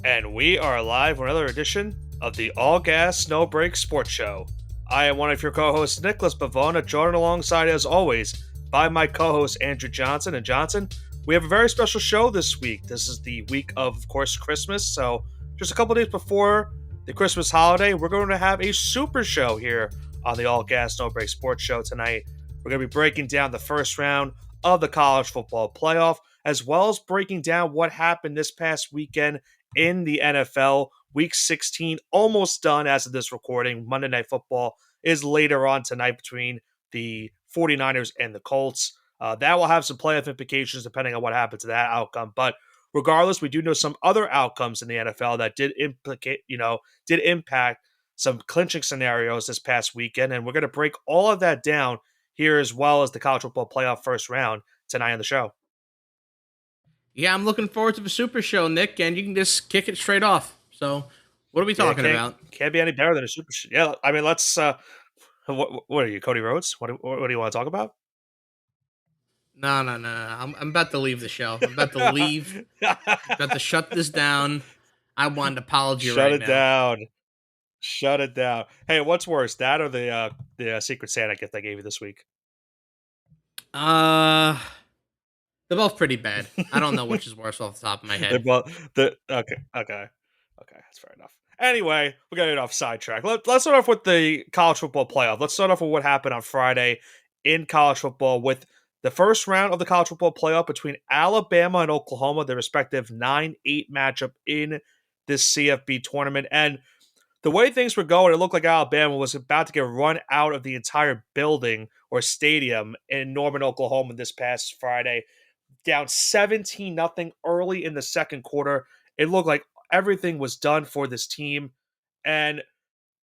And we are live with another edition of the All Gas No Break Sports Show. I am one of your co-hosts, Nicholas Pavona, joined alongside, as always, by my co-host Andrew Johnson. And Johnson, we have a very special show this week. This is the week of course, Christmas. So just a couple days before the Christmas holiday, we're going to have a super show here on the All Gas No Break Sports Show tonight. We're going to be breaking down the first round of the college football playoff, as well as breaking down what happened this past weekend in the NFL. Week 16 almost done as of this recording. Monday Night Football is later on tonight between the 49ers and the Colts. That will have some playoff implications depending on what happens to that outcome. But regardless, we do know some other outcomes in the NFL that did impact some clinching scenarios this past weekend. And we're going to break all of that down here, as well as the college football playoff first round tonight on the show. Yeah, I'm looking forward to the Super Show, Nick, and you can just kick it straight off. So, what are we talking about? Can't be any better than a Super Show. Yeah, I mean, let's. What are you, Cody Rhodes? What do you want to talk about? No. I'm about to leave the show. I'm about to leave. I'm about to shut this down. I want an apology Shut right it now. down. Shut it down. Hey, what's worse, that or the Secret Santa gift I gave you this week? They're both pretty bad. I don't know which is worse off the top of my They're head. both okay. That's fair enough. Anyway, we're getting off sidetrack. Let's start off with the college football playoff. Let's start off with what happened on Friday in college football with the first round of the college football playoff between Alabama and Oklahoma, their respective 9-8 matchup in this CFP tournament. And the way things were going, it looked like Alabama was about to get run out of the entire building or stadium in Norman, Oklahoma this past Friday, down 17-0 early in the second quarter. It looked like everything was done for this team, and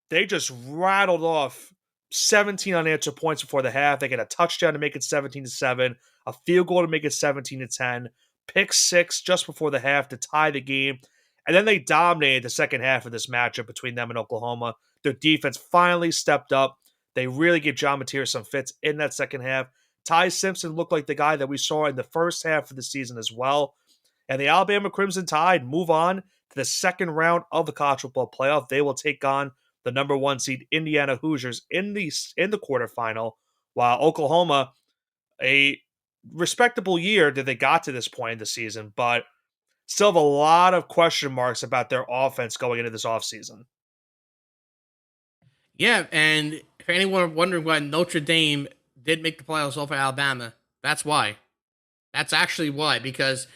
they just rattled off 17 unanswered points before the half. They get a touchdown to make it 17-7, a field goal to make it 17-10, pick six just before the half to tie the game. And then they dominated the second half of this matchup between them and Oklahoma. Their defense finally stepped up. They really gave John Mateer some fits in that second half. Ty Simpson looked like the guy that we saw in the first half of the season as well. And the Alabama Crimson Tide move on to the second round of the college football playoff. They will take on the number one seed Indiana Hoosiers in the quarterfinal, while Oklahoma, a respectable year that they got to this point in the season, but still have a lot of question marks about their offense going into this offseason. Yeah, and if anyone wondering why Notre Dame did make the playoffs over Alabama, that's why. That's actually why, because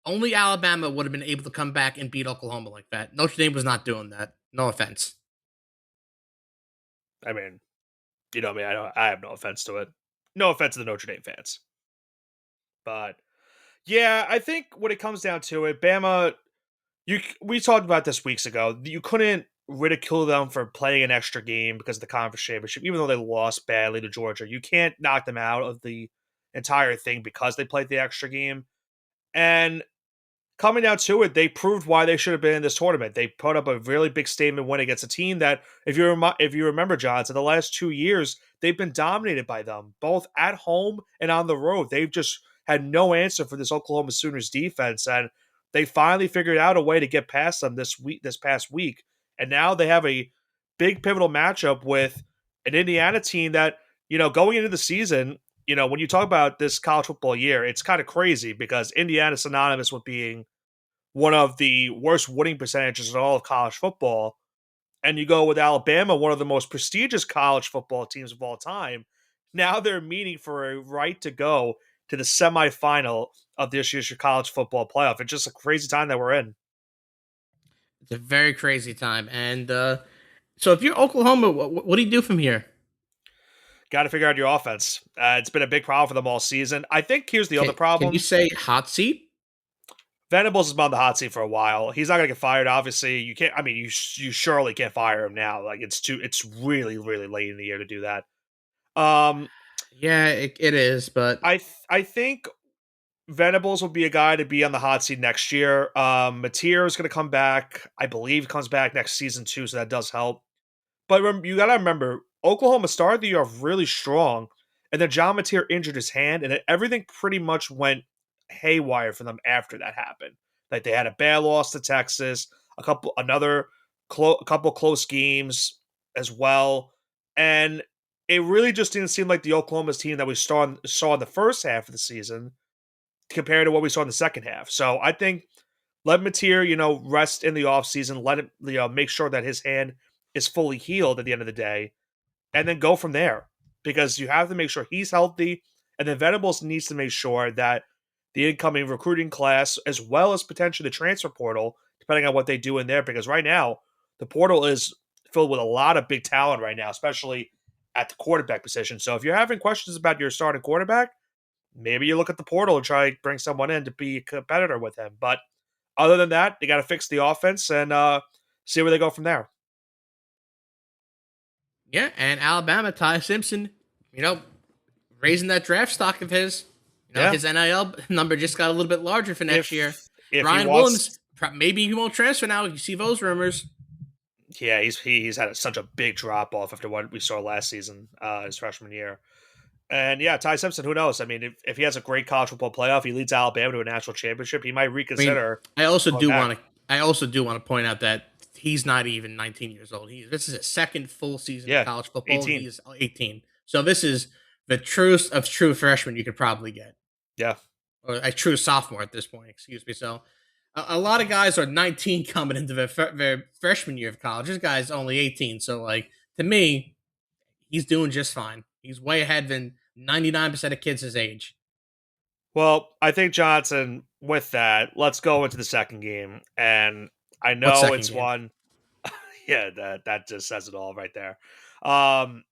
only Alabama would have been able to come back and beat Oklahoma like that. Notre Dame was not doing that. No offense. I mean, you know me, I have no offense to it. No offense to the Notre Dame fans. But yeah, I think when it comes down to it, Bama, we talked about this weeks ago. You couldn't ridicule them for playing an extra game because of the conference championship, even though they lost badly to Georgia. You can't knock them out of the entire thing because they played the extra game. And coming down to it, they proved why they should have been in this tournament. They put up a really big statement win against a team that, if you remember, Johnson, the last 2 years they've been dominated by them, both at home and on the road. They've just had no answer for this Oklahoma Sooners defense, and they finally figured out a way to get past them this past week, and now they have a big pivotal matchup with an Indiana team that, going into the season. When you talk about this college football year, it's kind of crazy because Indiana's synonymous with being one of the worst winning percentages in all of college football. And you go with Alabama, one of the most prestigious college football teams of all time. Now they're meeting for a right to go to the semifinal of this year's college football playoff. It's just a crazy time that we're in. It's a very crazy time. And so if you're Oklahoma, what do you do from here? Got to figure out your offense. It's been a big problem for them all season. I think here's the other Can you problem. say hot seat? Venables has been on the hot seat for a while. He's not going to get fired. Obviously, you can't. I mean, you surely can't fire him now. Like it's really really late in the year to do that. Um, Yeah, it is, but I think Venables will be a guy to be on the hot seat next year. Mateer is going to come back. I believe he comes back next season too, so that does help. But you got to remember, Oklahoma started the year off really strong, and then John Mateer injured his hand, and everything pretty much went haywire for them after that happened. Like they had a bad loss to Texas, a couple close games as well, and it really just didn't seem like the Oklahoma's team that we saw in the first half of the season compared to what we saw in the second half. So I think let Mateer, rest in the offseason, let him, make sure that his hand is fully healed at the end of the day, and then go from there. Because you have to make sure he's healthy, and then Venables needs to make sure that the incoming recruiting class, as well as potentially the transfer portal, depending on what they do in there, because right now the portal is filled with a lot of big talent right now, especially at the quarterback position. So if you're having questions about your starting quarterback, maybe you look at the portal and try to bring someone in to be a competitor with him. But other than that, they got to fix the offense and see where they go from there. Yeah, and Alabama, Ty Simpson, raising that draft stock of his. Yeah, His NIL number just got a little bit larger for next year. if he Ryan wants, Williams, maybe he won't transfer now. You see those rumors. yeah, he's had such a big drop off after what we saw last season, his freshman year. And yeah, Ty Simpson, who knows? I mean, if he has a great college football playoff, he leads Alabama to a national championship, he might I mean, reconsider I also going do back. want to. I also do want to point out that he's not even 19 years old. This is his second full season of Yeah, college football. 18. He's 18. So this is the truest of true freshmen you could probably get, Yeah. or a true sophomore at this point. Excuse me. So a lot of guys are 19 coming into their freshman year of college. This guy's only 18. So like to me, he's doing just fine. He's way ahead than 99% of kids his age. Well, I think Johnson, with that, let's go into the second game. And I What know second it's game? one. Yeah, that just says it all right there. Um,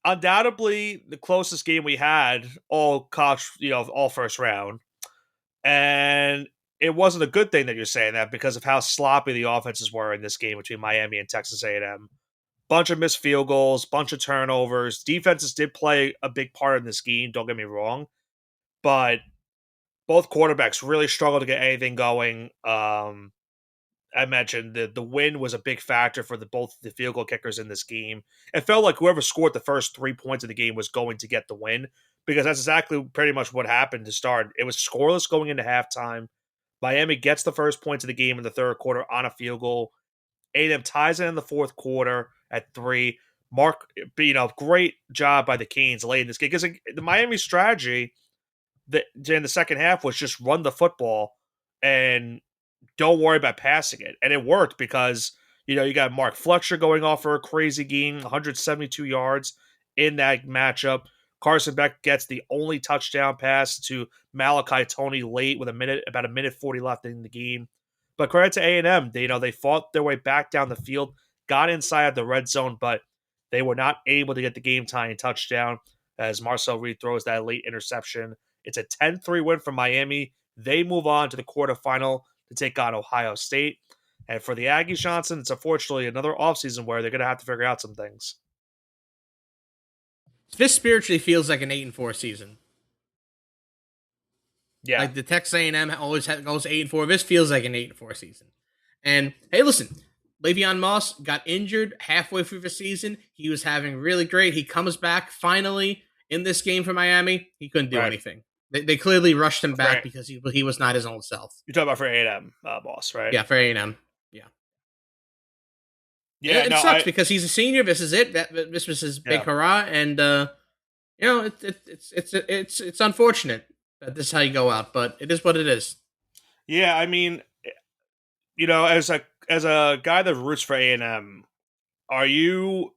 Undoubtedly the closest game we had all college, all first round. And it wasn't a good thing that you're saying that because of how sloppy the offenses were in this game between Miami and Texas A&M. Bunch of missed field goals, bunch of turnovers. Defenses did play a big part in this game, don't get me wrong, but both quarterbacks really struggled to get anything going. I mentioned the win was a big factor for both the field goal kickers in this game. It felt like whoever scored the first 3 points of the game was going to get the win because that's exactly pretty much what happened to start. It was scoreless going into halftime. Miami gets the first points of the game in the third quarter on a field goal. A&M ties it in the fourth quarter at 3. Great job by the Canes late in this game because the Miami strategy in the second half was just run the football and don't worry about passing it. And it worked because, you got Mark Fletcher going off for a crazy game, 172 yards in that matchup. Carson Beck gets the only touchdown pass to Malachi Tony late with about a minute 40 left in the game. But credit to A&M, they fought their way back down the field, got inside the red zone, but they were not able to get the game-tying touchdown as Marcel Reed throws that late interception. It's a 10-3 win for Miami. They move on to the quarterfinal to take on Ohio State. And for the Aggies, Johnson, it's unfortunately another offseason where they're going to have to figure out some things. This spiritually feels like an 8-4 season. Yeah. Like the Texas A&M always goes 8-4. This feels like an 8-4 season. And hey, listen, Le'Veon Moss got injured halfway through the season. He was having really great. He comes back finally in this game for Miami. He couldn't do anything. They clearly rushed him back because he was not his own self. You're talking about for A&M, Moss, right? Yeah, for A&M. Yeah. Yeah, it sucks because he's a senior. This is it. This was his big hurrah, and it's unfortunate that this is how you go out, but it is what it is. Yeah, I mean, as a guy that roots for A&M, are you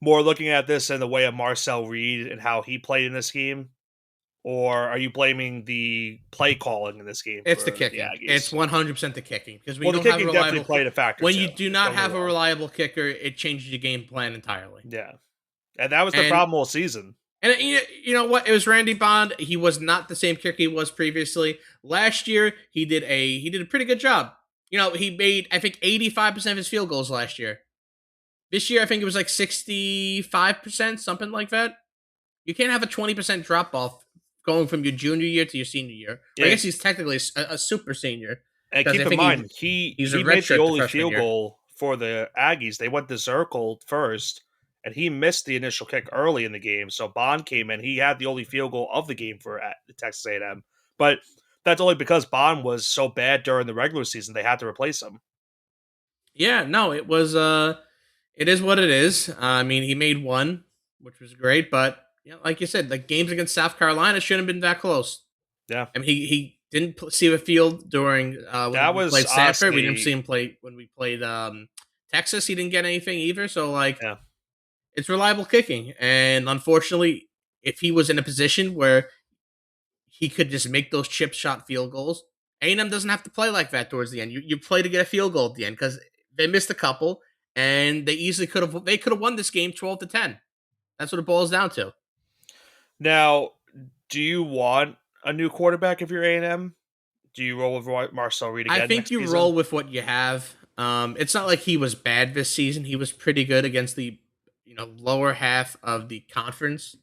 more looking at this in the way of Marcel Reed and how he played in this game? Or are you blaming the play calling in this game? It's the kicking. It's 100% the kicking because the kicking definitely played a factor. When you do not have a reliable kicker, it changes your game plan entirely. Yeah, and that was the problem all season. And you know what? It was Randy Bond. He was not the same kicker he was previously. Last year, he did a pretty good job. He made I think 85% of his field goals last year. This year, I think it was like 65%, something like that. You can't have a 20% drop off going from your junior year to your senior year. Yeah. I guess he's technically a super senior. And keep in mind, he made the only field goal for the Aggies. They went to Zirkle first, and he missed the initial kick early in the game. So Bond came in. He had the only field goal of the game for Texas A&M. But that's only because Bond was so bad during the regular season they had to replace him. Yeah, no, it was it is what it is. I mean, he made one, which was great, but yeah, like you said, the games against South Carolina shouldn't have been that close. Yeah, I mean, he didn't see the field during when that we was played Stanford. We didn't see honestly, him play when we played Texas. He didn't get anything either. So like, yeah. it's reliable kicking, and unfortunately, if he was in a position where he could just make those chip shot field goals, A&M doesn't have to play like that towards the end. You play to get a field goal at the end because they missed a couple, and they easily could have won this game 12-10. That's what it boils down to. Now, do you want a new quarterback if you're A&M? Do you roll with Marcel Reed I again think next you season? roll with what you have. It's not like he was bad this season. He was pretty good against the lower half of the conference.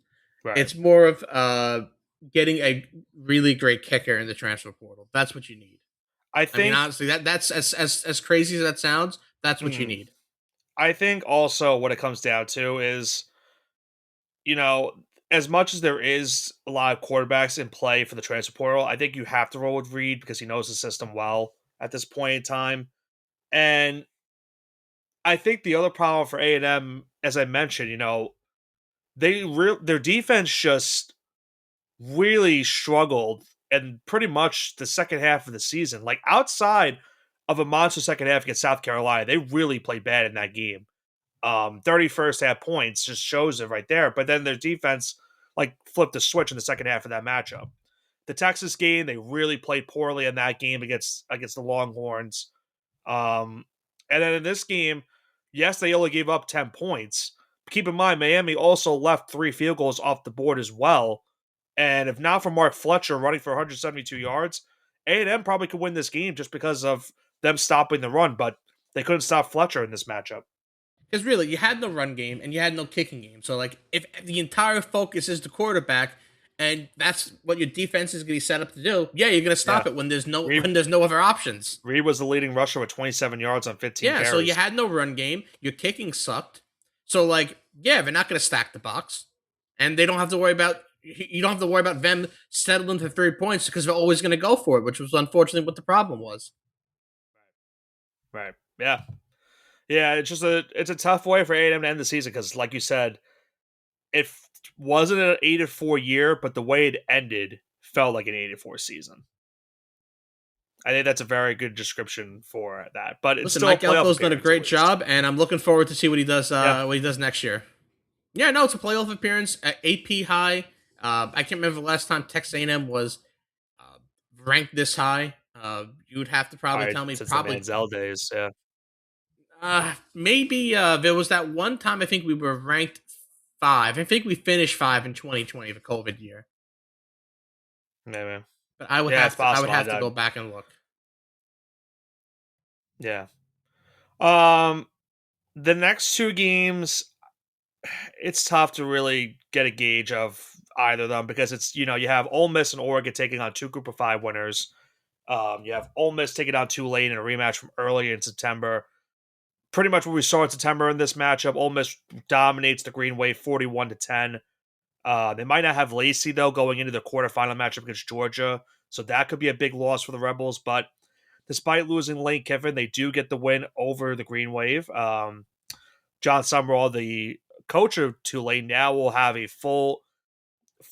Right. It's more of getting a really great kicker in the transfer portal. That's what you need. I I mean, think. honestly, that's as crazy as that sounds. That's what you Mhm. need. I think also what it comes down to is, you know, as much as there is a lot of quarterbacks in play for the transfer portal, I think you have to roll with Reed because he knows the system well at this point in time. And I think the other problem for A&M, as I mentioned, their defense just really struggled and pretty much the second half of the season. Like outside of a monster second half against South Carolina, they really played bad in that game. 31st half points just shows it right there. But then their defense like flipped the switch in the second half of that matchup. The Texas game, they really played poorly in that game against the Longhorns. Um, and then in this game, yes, they only gave up 10 points. Keep in mind, Miami also left 3 field goals off the board as well. And if not for Mark Fletcher running for 172 yards, A&M probably could win this game just because of them stopping the run, but they couldn't stop Fletcher in this matchup. Because really, you had no run game and you had no kicking game. So like, if the entire focus is the quarterback, and that's what your defense is going to be set up to do, yeah, you're going to Yeah. stop it when there's no Reed, when there's no other options. Reed was the leading rusher with 27 yards on 15 Yeah, so you carries. had no run game. Your kicking sucked. So like, yeah, they're not going to stack the box, and they don't have to worry about you don't have to worry about them settling for 3 points because they're always going to go for it, which was unfortunately what the problem was. Right. Yeah. Yeah, it's a tough way for A&M to end the season because, like you said, it wasn't an 8-4 year, but the way it ended felt like an 8-4 season. I think that's a very good description for that. But it's Listen, still a Mike playoff Elko's done a appearance at great least. job, and I'm looking forward to see Yeah. what he does next year. Yeah, no, it's a playoff appearance at AP high. I can't remember the last time Texas A&M was uh, ranked this high. You would have to probably Probably tell me since the probably Manziel days. Yeah. maybe there was that one time I think we were ranked five. I think we finished five in 2020, the COVID year. Maybe. But Yeah, it's I would possible. have to go back and look. Yeah. Um, the next 2 games, it's tough to really get a gauge of either of them because it's you have Ole Miss and Oregon taking on 2 Group of 5 winners. You have Ole Miss taking on Tulane in a rematch from earlier in September. Pretty much what we saw in September in this matchup. Ole Miss dominates the Green Wave 41-10. They might not have Lacey though going into the quarterfinal matchup against Georgia, so that could be a big loss for the Rebels. But despite losing Lane Kiffin, they do get the win over the Green Wave. John Summerall, the coach of Tulane, now will have a full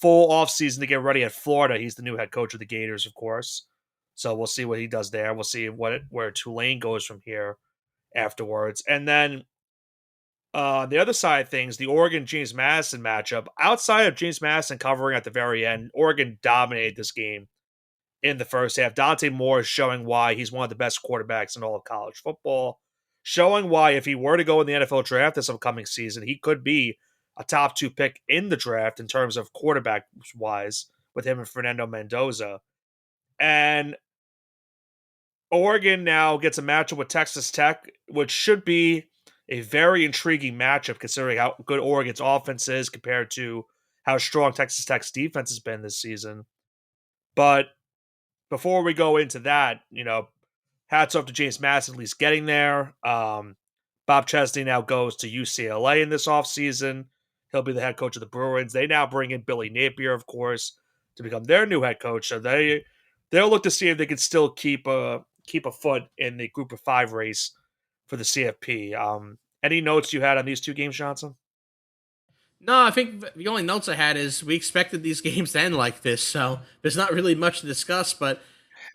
off season to get ready at Florida. He's the new head coach of the Gators, of course. So we'll see what he does there. We'll see where Tulane goes from here afterwards. And then the other side of things, the Oregon James Madison matchup. Outside of James Madison covering at the very end, Oregon dominated this game in the first half. Dante Moore is showing why he's one of the best quarterbacks in all of college football. Showing why if he were to go in the NFL draft this upcoming season, he could be a top 2 pick in the draft in terms of quarterback wise with him and Fernando Mendoza. And Oregon now gets a matchup with Texas Tech, which should be a very intriguing matchup considering how good Oregon's offense is compared to how strong Texas Tech's defense has been this season. But before we go into that, hats off to James Madison at least getting there. Bob Chesney now goes to UCLA in this offseason. He'll be the head coach of the Bruins. They now bring in Billy Napier, of course, to become their new head coach. So they're they'll look to see if they can still keep a foot in the Group of Five race for the CFP. Any notes you had on these two games, Johnson? No, I think the only notes I had is we expected these games to end like this, so there's not really much to discuss. But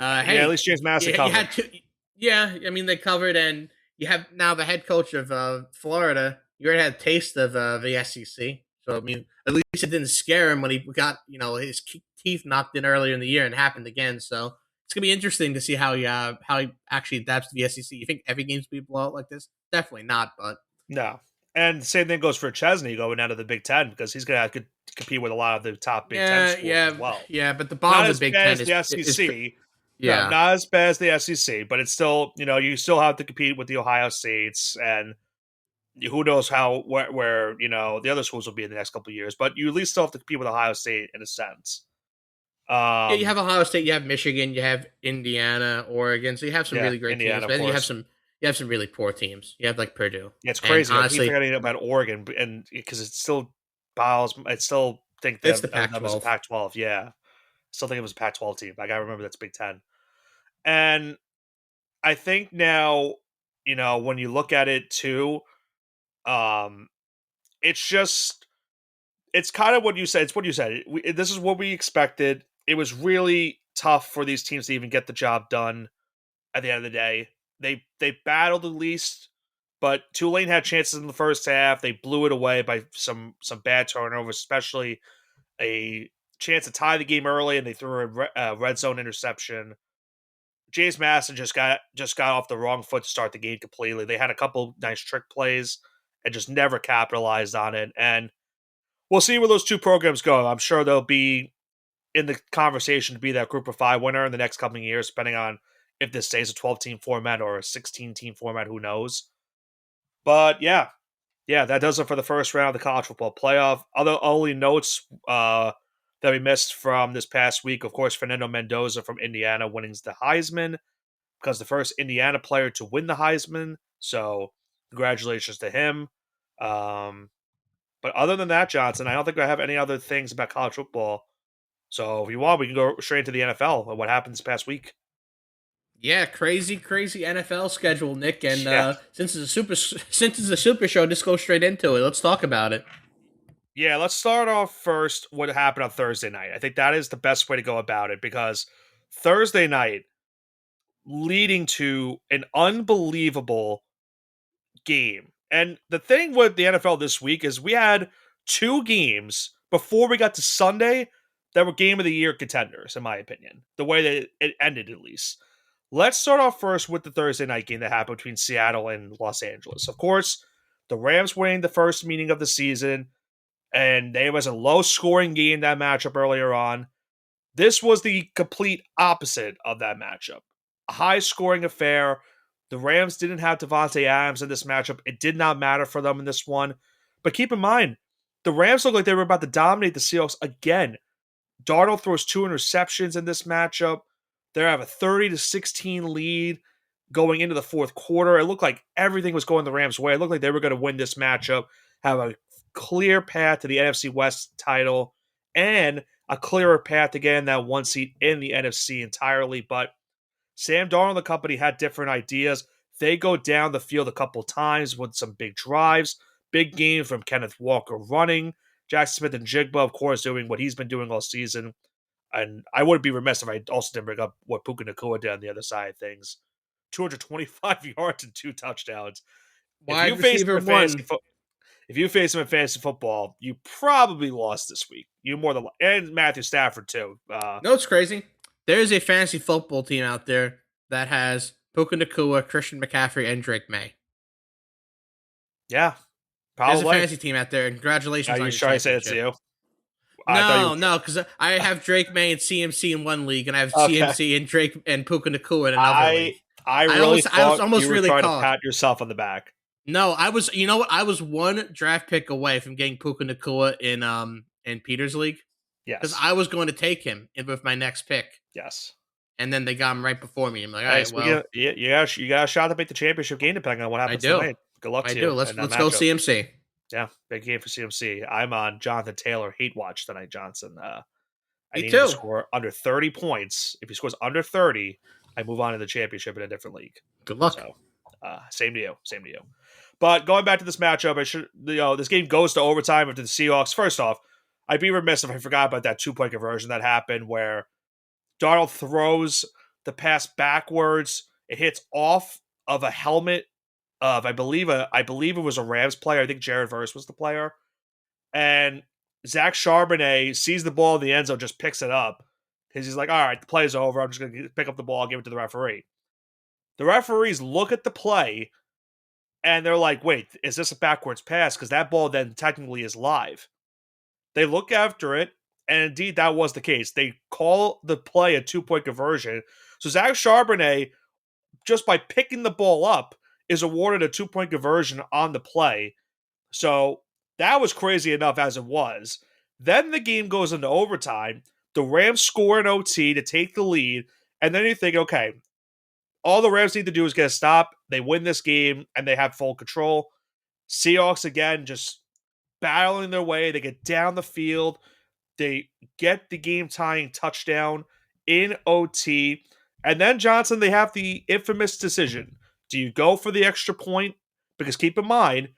Yeah, at hey, least James Madison you covered. had two. Yeah, I mean they covered, and you have now the head coach of Florida. You already had a taste of the SEC, so I mean at least it didn't scare him when he got his teeth knocked in earlier in the year and it happened again. So it's gonna be interesting to see how he actually adapts to the SEC. You think every game's gonna be a blowout like this? Definitely not, but No. And same thing goes for Chesney going down to the Big Ten because he's going to have to compete with a lot of the top Big Ten yeah, schools as yeah, well. yeah. But the bottom Not of the as Big bad Ten as the SEC. No, yeah. not as bad as the SEC, but it's still, you still have to compete with the Ohio States, and who knows where the other schools will be in the next couple of years. But you at least still have to compete with Ohio State in a sense. Yeah, you Um, have Ohio State, you have Michigan, you have Indiana, Oregon. So you have some yeah, really great teams, Indiana, but of then course. you have some really poor teams. You have like Purdue, Yeah, it's and crazy. I keep honestly, forgetting about Oregon, and because it still bows, I still think it's that the of them as a Pac-12. Pac-12. Yeah, still think it was a Pac-12 team. I gotta remember that's Big Ten. And I think now, when you look at it too, um, it's just it's kind of what you said. It's what you said. This is what we expected. It was really tough for these teams to even get the job done. At the end of the day, they battled at least, but Tulane had chances in the first half. They blew it away by some bad turnovers, especially a chance to tie the game early, and they threw a red zone interception. James Madison just got off the wrong foot to start the game completely. They had a couple nice trick plays and just never capitalized on it. And we'll see where those two programs go. I'm sure they'll be in the conversation to be that Group of Five winner in the next coming years, depending on if this stays a 12-team format or a 16-team format. Who knows? But yeah, that does it for the first round of the college football playoff. Other only notes that we missed from this past week, of course, Fernando Mendoza from Indiana winning the Heisman because the first Indiana player to win the Heisman. So congratulations to him. Um, but other than that, Johnson, I don't think I have any other things about college football. So if you want, we can go straight into the NFL and what happened this past week. Yeah, crazy NFL schedule, Nick. And Yeah. since it's a super show, just go straight into it. Let's talk about it. Yeah, let's start off first what happened on Thursday night. I think that is the best way to go about it because Thursday night leading to an unbelievable game. And the thing with the NFL this week is we had two games before we got to Sunday that were game of the year contenders, in my opinion, the way that it ended at least. Let's start off first with the Thursday night game that happened between Seattle and Los Angeles. Of course, the Rams winning the first meeting of the season, and there was a low scoring game that matchup earlier on. This was the complete opposite of that matchup. A high scoring affair. The Rams didn't have Devontae Adams in this matchup. It did not matter for them in this one. But keep in mind, the Rams look like they were about to dominate the Seahawks again. Darnold throws two interceptions in this matchup. They have a 30-16 lead going into the fourth quarter. It looked like everything was going the Rams' way. It looked like they were going to win this matchup, have a clear path to the NFC West title, and a clearer path to getting that one seat in the NFC entirely. But Sam Darnold and the company had different ideas. They go down the field a couple times with some big drives, big game from Kenneth Walker running, Jackson Smith and Jigba, of course, doing what he's been doing all season. And I wouldn't be remiss if I also didn't bring up what Puka Nacua did on the other side of things. 225 yards and two touchdowns. If you Wide face him receiver in fantasy one. football, if you face him in fantasy football, you probably lost this week. You more than and Matthew Stafford too. No, it's crazy. There's a fantasy football team out there that has Puka Nakua, Christian McCaffrey, and Drake May. Yeah, There's a probably. fantasy team out there. And Are congratulations on you your sure I say it's championship. you? I thought you. No, because I have Drake May and CMC in one league, and I have Okay. CMC and Drake and Puka Nakua in another I league. I really I was thought almost you were really trying to caught. pat yourself on the back. No, I was. You know what? I was one draft pick away from getting Puka Nakua in Peter's league because Yes. I was going to take him with my next pick, Yes. and then they got him right before me. I'm like, all Hey, right, speaking well, of, you got a shot to make the championship game depending on what I happens do, tonight. Good luck I to do. you in that Let's go matchup. CMC. Yeah, big game for CMC. I'm on Jonathan Taylor hate watch tonight, Johnson. I Me need him to too. score under 30 points. If he scores under 30, I move on to the championship in a different league. Good luck. So, same to you. Same to you. But going back to this matchup, this game goes to overtime after the Seahawks. First off, I'd be remiss if I forgot about that 2 point conversion that happened where Darnold throws the pass backwards. It hits off of a helmet of I believe it was a Rams player. I think Jared Verse was the player, and Zach Charbonnet sees the ball in the end zone, just picks it up because he's like, "All right, the play's over. I'm just going to pick up the ball, give it to the referee." The referees look at the play and they're like, "Wait, is this a backwards pass? Because that ball then technically is live." They look after it, and indeed that was the case. They call the play a 2 point conversion. So Zach Charbonnet, just by picking the ball up, is awarded a 2 point conversion on the play. So that was crazy enough as it was. Then the game goes into overtime. The Rams score an OT to take the lead. And then you think, okay, all the Rams need to do is get a stop. They win this game and they have full control. Seahawks, again, just battling their way. They get down the field. They get the game tying touchdown in OT. And then, Johnson, they have the infamous decision. Do you go for the extra point? Because keep in mind,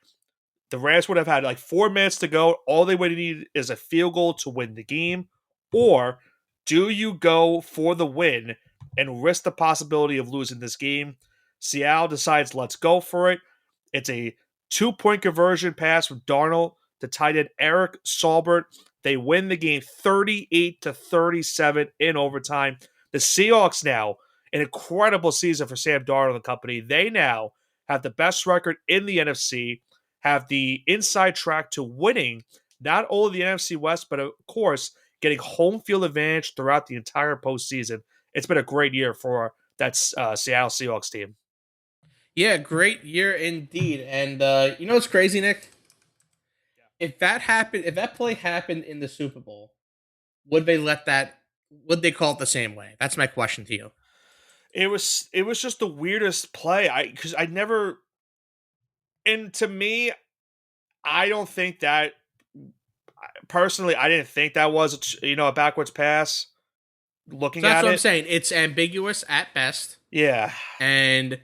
the Rams would have had like 4 minutes to go. All they would need is a field goal to win the game. Or do you go for the win and risk the possibility of losing this game? Seattle decides, let's go for it. It's a 2 point conversion pass from Darnold to tight end Eric Saubert. They win the game 38-37 in overtime. The Seahawks now, an incredible season for Sam Darnold and company. They now have the best record in the NFC, have the inside track to winning not only the NFC West, but of course, getting home field advantage throughout the entire postseason. It's been a great year for that Seattle Seahawks team. Yeah, great year indeed. And you know what's crazy, Nick? If that happened, if that play happened in the Super Bowl, would they let that? Would they call it the same way? That's my question to you. It was just the weirdest play. Because I never, and to me, I don't think that personally. I didn't think that was a backwards pass. So Looking that's at what I'm it, saying. It's ambiguous at best, yeah, and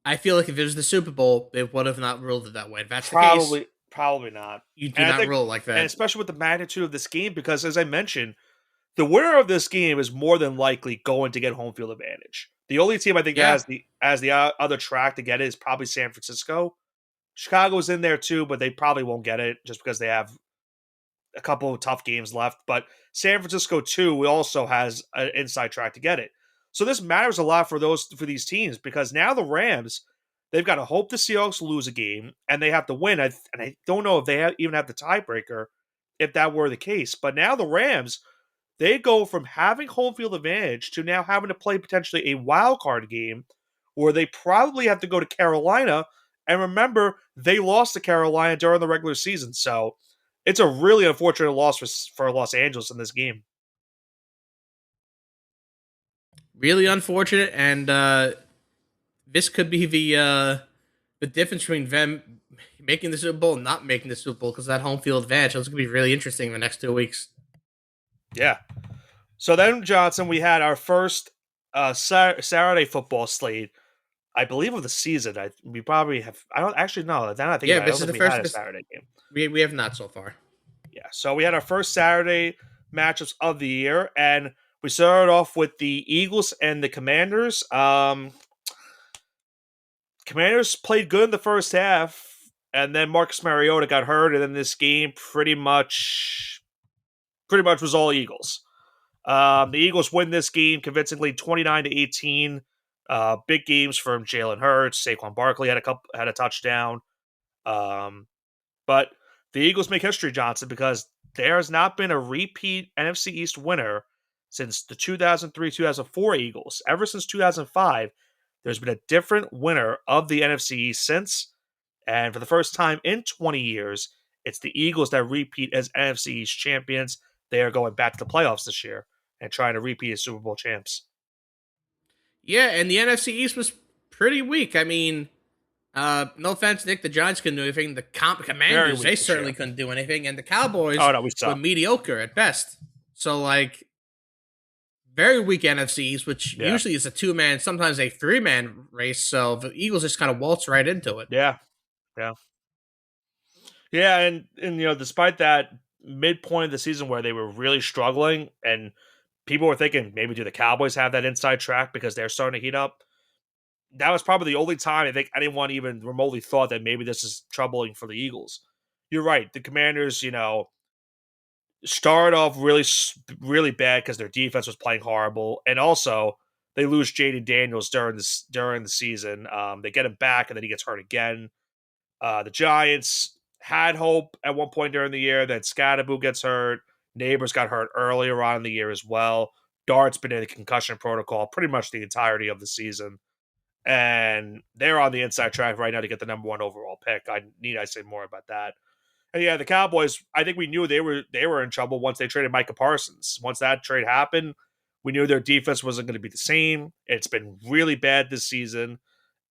I feel like if it was the Super Bowl, they would have not ruled it that way. If that's the case, probably not. you do And I not think, rule it like and that. especially with the magnitude of this game, because as I mentioned, the winner of this game is more than likely going to get home field advantage. The only team I think that Yeah, has the other track to get it is probably San Francisco. Chicago's in there too, but they probably won't get it just because they have a couple of tough games left. But San Francisco too also has an inside track to get it. So this matters a lot for these teams because now the Rams, they've got to hope the Seahawks lose a game and they have to win. And I don't know if they even have the tiebreaker if that were the case. But now the Rams, they go from having home field advantage to now having to play potentially a wild card game where they probably have to go to Carolina. And remember, they lost to Carolina during the regular season. So it's a really unfortunate loss for Los Angeles in this game. really unfortunate, and this could be the difference between them making the Super Bowl and not making the Super Bowl because that home field advantage. It's going to be really interesting in the next 2 weeks. Yeah. So then, Johnson, we had our first Saturday football slate, I believe, of the season. We probably have. I don't actually know. Then I think Yeah, about it, I this don't is think the we first. had a Saturday game. We have not so far. Yeah. So we had our first Saturday matchups of the year, and we started off with the Eagles and the Commanders. Commanders played good in the first half, and then Marcus Mariota got hurt, and then this game pretty much was all Eagles. The Eagles win this game convincingly, 29-18. Big games from Jalen Hurts. Saquon Barkley had a touchdown. But the Eagles make history, Johnson, because there has not been a repeat NFC East winner since the 2003-2004 Eagles. Ever since 2005, there's been a different winner of the NFC East since. And for the first time in 20 years, it's the Eagles that repeat as NFC East champions. They are going back to the playoffs this year and trying to repeat as Super Bowl champs. Yeah, and the NFC East was pretty weak. I mean, no offense, Nick, the Giants couldn't do anything. The Very Commanders, weak they this year. certainly couldn't do anything, and the Cowboys Oh no, we were suck. mediocre at best. So, like, very weak NFCs, which Yeah, usually is a 2-man, sometimes a 3-man race. So the Eagles just kind of waltz right into it. yeah, yeah, yeah, and despite that midpoint of the season where they were really struggling, and people were thinking maybe do the Cowboys have that inside track because they're starting to heat up. That was probably the only time I think anyone even remotely thought that maybe this is troubling for the Eagles. You're right. The Commanders, started off really bad because their defense was playing horrible, and also they lose Jaden Daniels during the season. They get him back, and then he gets hurt again. The Giants had hope at one point during the year. Then Scadaboo gets hurt. Neighbors got hurt earlier on in the year as well. Dart's been in the concussion protocol pretty much the entirety of the season, and they're on the inside track right now to get the number one overall pick. I say more about that? And yeah, the Cowboys, I think we knew they were in trouble once they traded Micah Parsons. Once that trade happened, we knew their defense wasn't going to be the same. It's been really bad this season.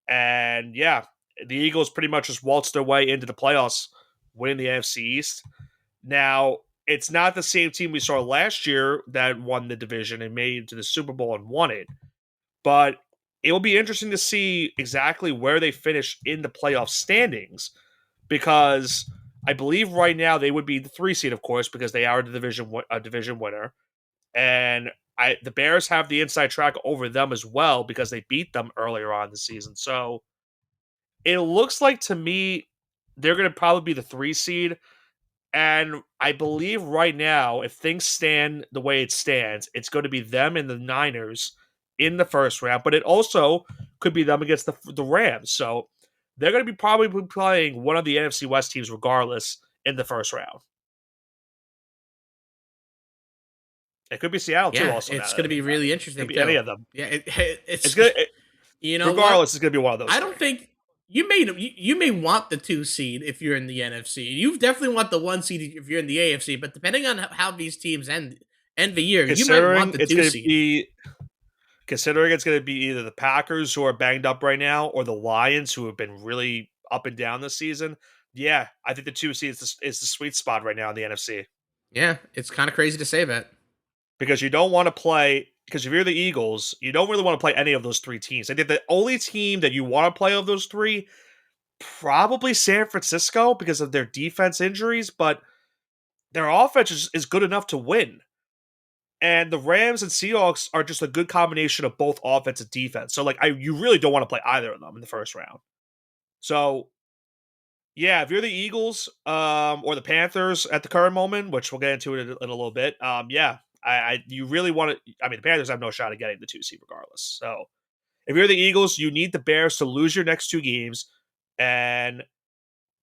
And yeah, the Eagles pretty much just waltzed their way into the playoffs, winning the AFC East. Now, it's not the same team we saw last year that won the division and made it to the Super Bowl and won it, but it will be interesting to see exactly where they finish in the playoff standings because I believe right now they would be the 3 seed, of course, because they are the division winner, and the Bears have the inside track over them as well because they beat them earlier on in the season. So it looks like to me they're going to probably be the 3 seed. And I believe right now, if things stand the way it stands, it's going to be them and the Niners in the first round, but it also could be them against the Rams. So they're going to be probably playing one of the NFC West teams regardless in the first round. It could be Seattle too. Yeah, Also, now it's that going I to be think about it, really it could interesting be any too. of them. Yeah, It's it's good. you know what? Regardless, it's going to be one of those I three. don't think you may want the 2 seed if you're in the NFC. You definitely want the 1 seed if you're in the AFC. But depending on how these teams end the year, you might want Considering the it's two going to seed. be considering it's going to be either the Packers who are banged up right now or the Lions who have been really up and down this season. Yeah, I think the 2 seed is the sweet spot right now in the NFC Yeah, it's kind of crazy to say that. because you don't want to play. Because if you're the Eagles, you don't really want to play any of those 3 teams. I think the only team that you want to play of those three, probably San Francisco because of their defense injuries, but their offense is good enough to win. And the Rams and Seahawks are just a good combination of both offense and defense. So like you really don't want to play either of them in the first round. So yeah, if you're the Eagles or the Panthers at the current moment, which we'll get into it in a little bit, yeah, you really want to. I mean, the Panthers have no shot at getting the 2 seed regardless. So if you're the Eagles, you need the Bears to lose your next 2 games, and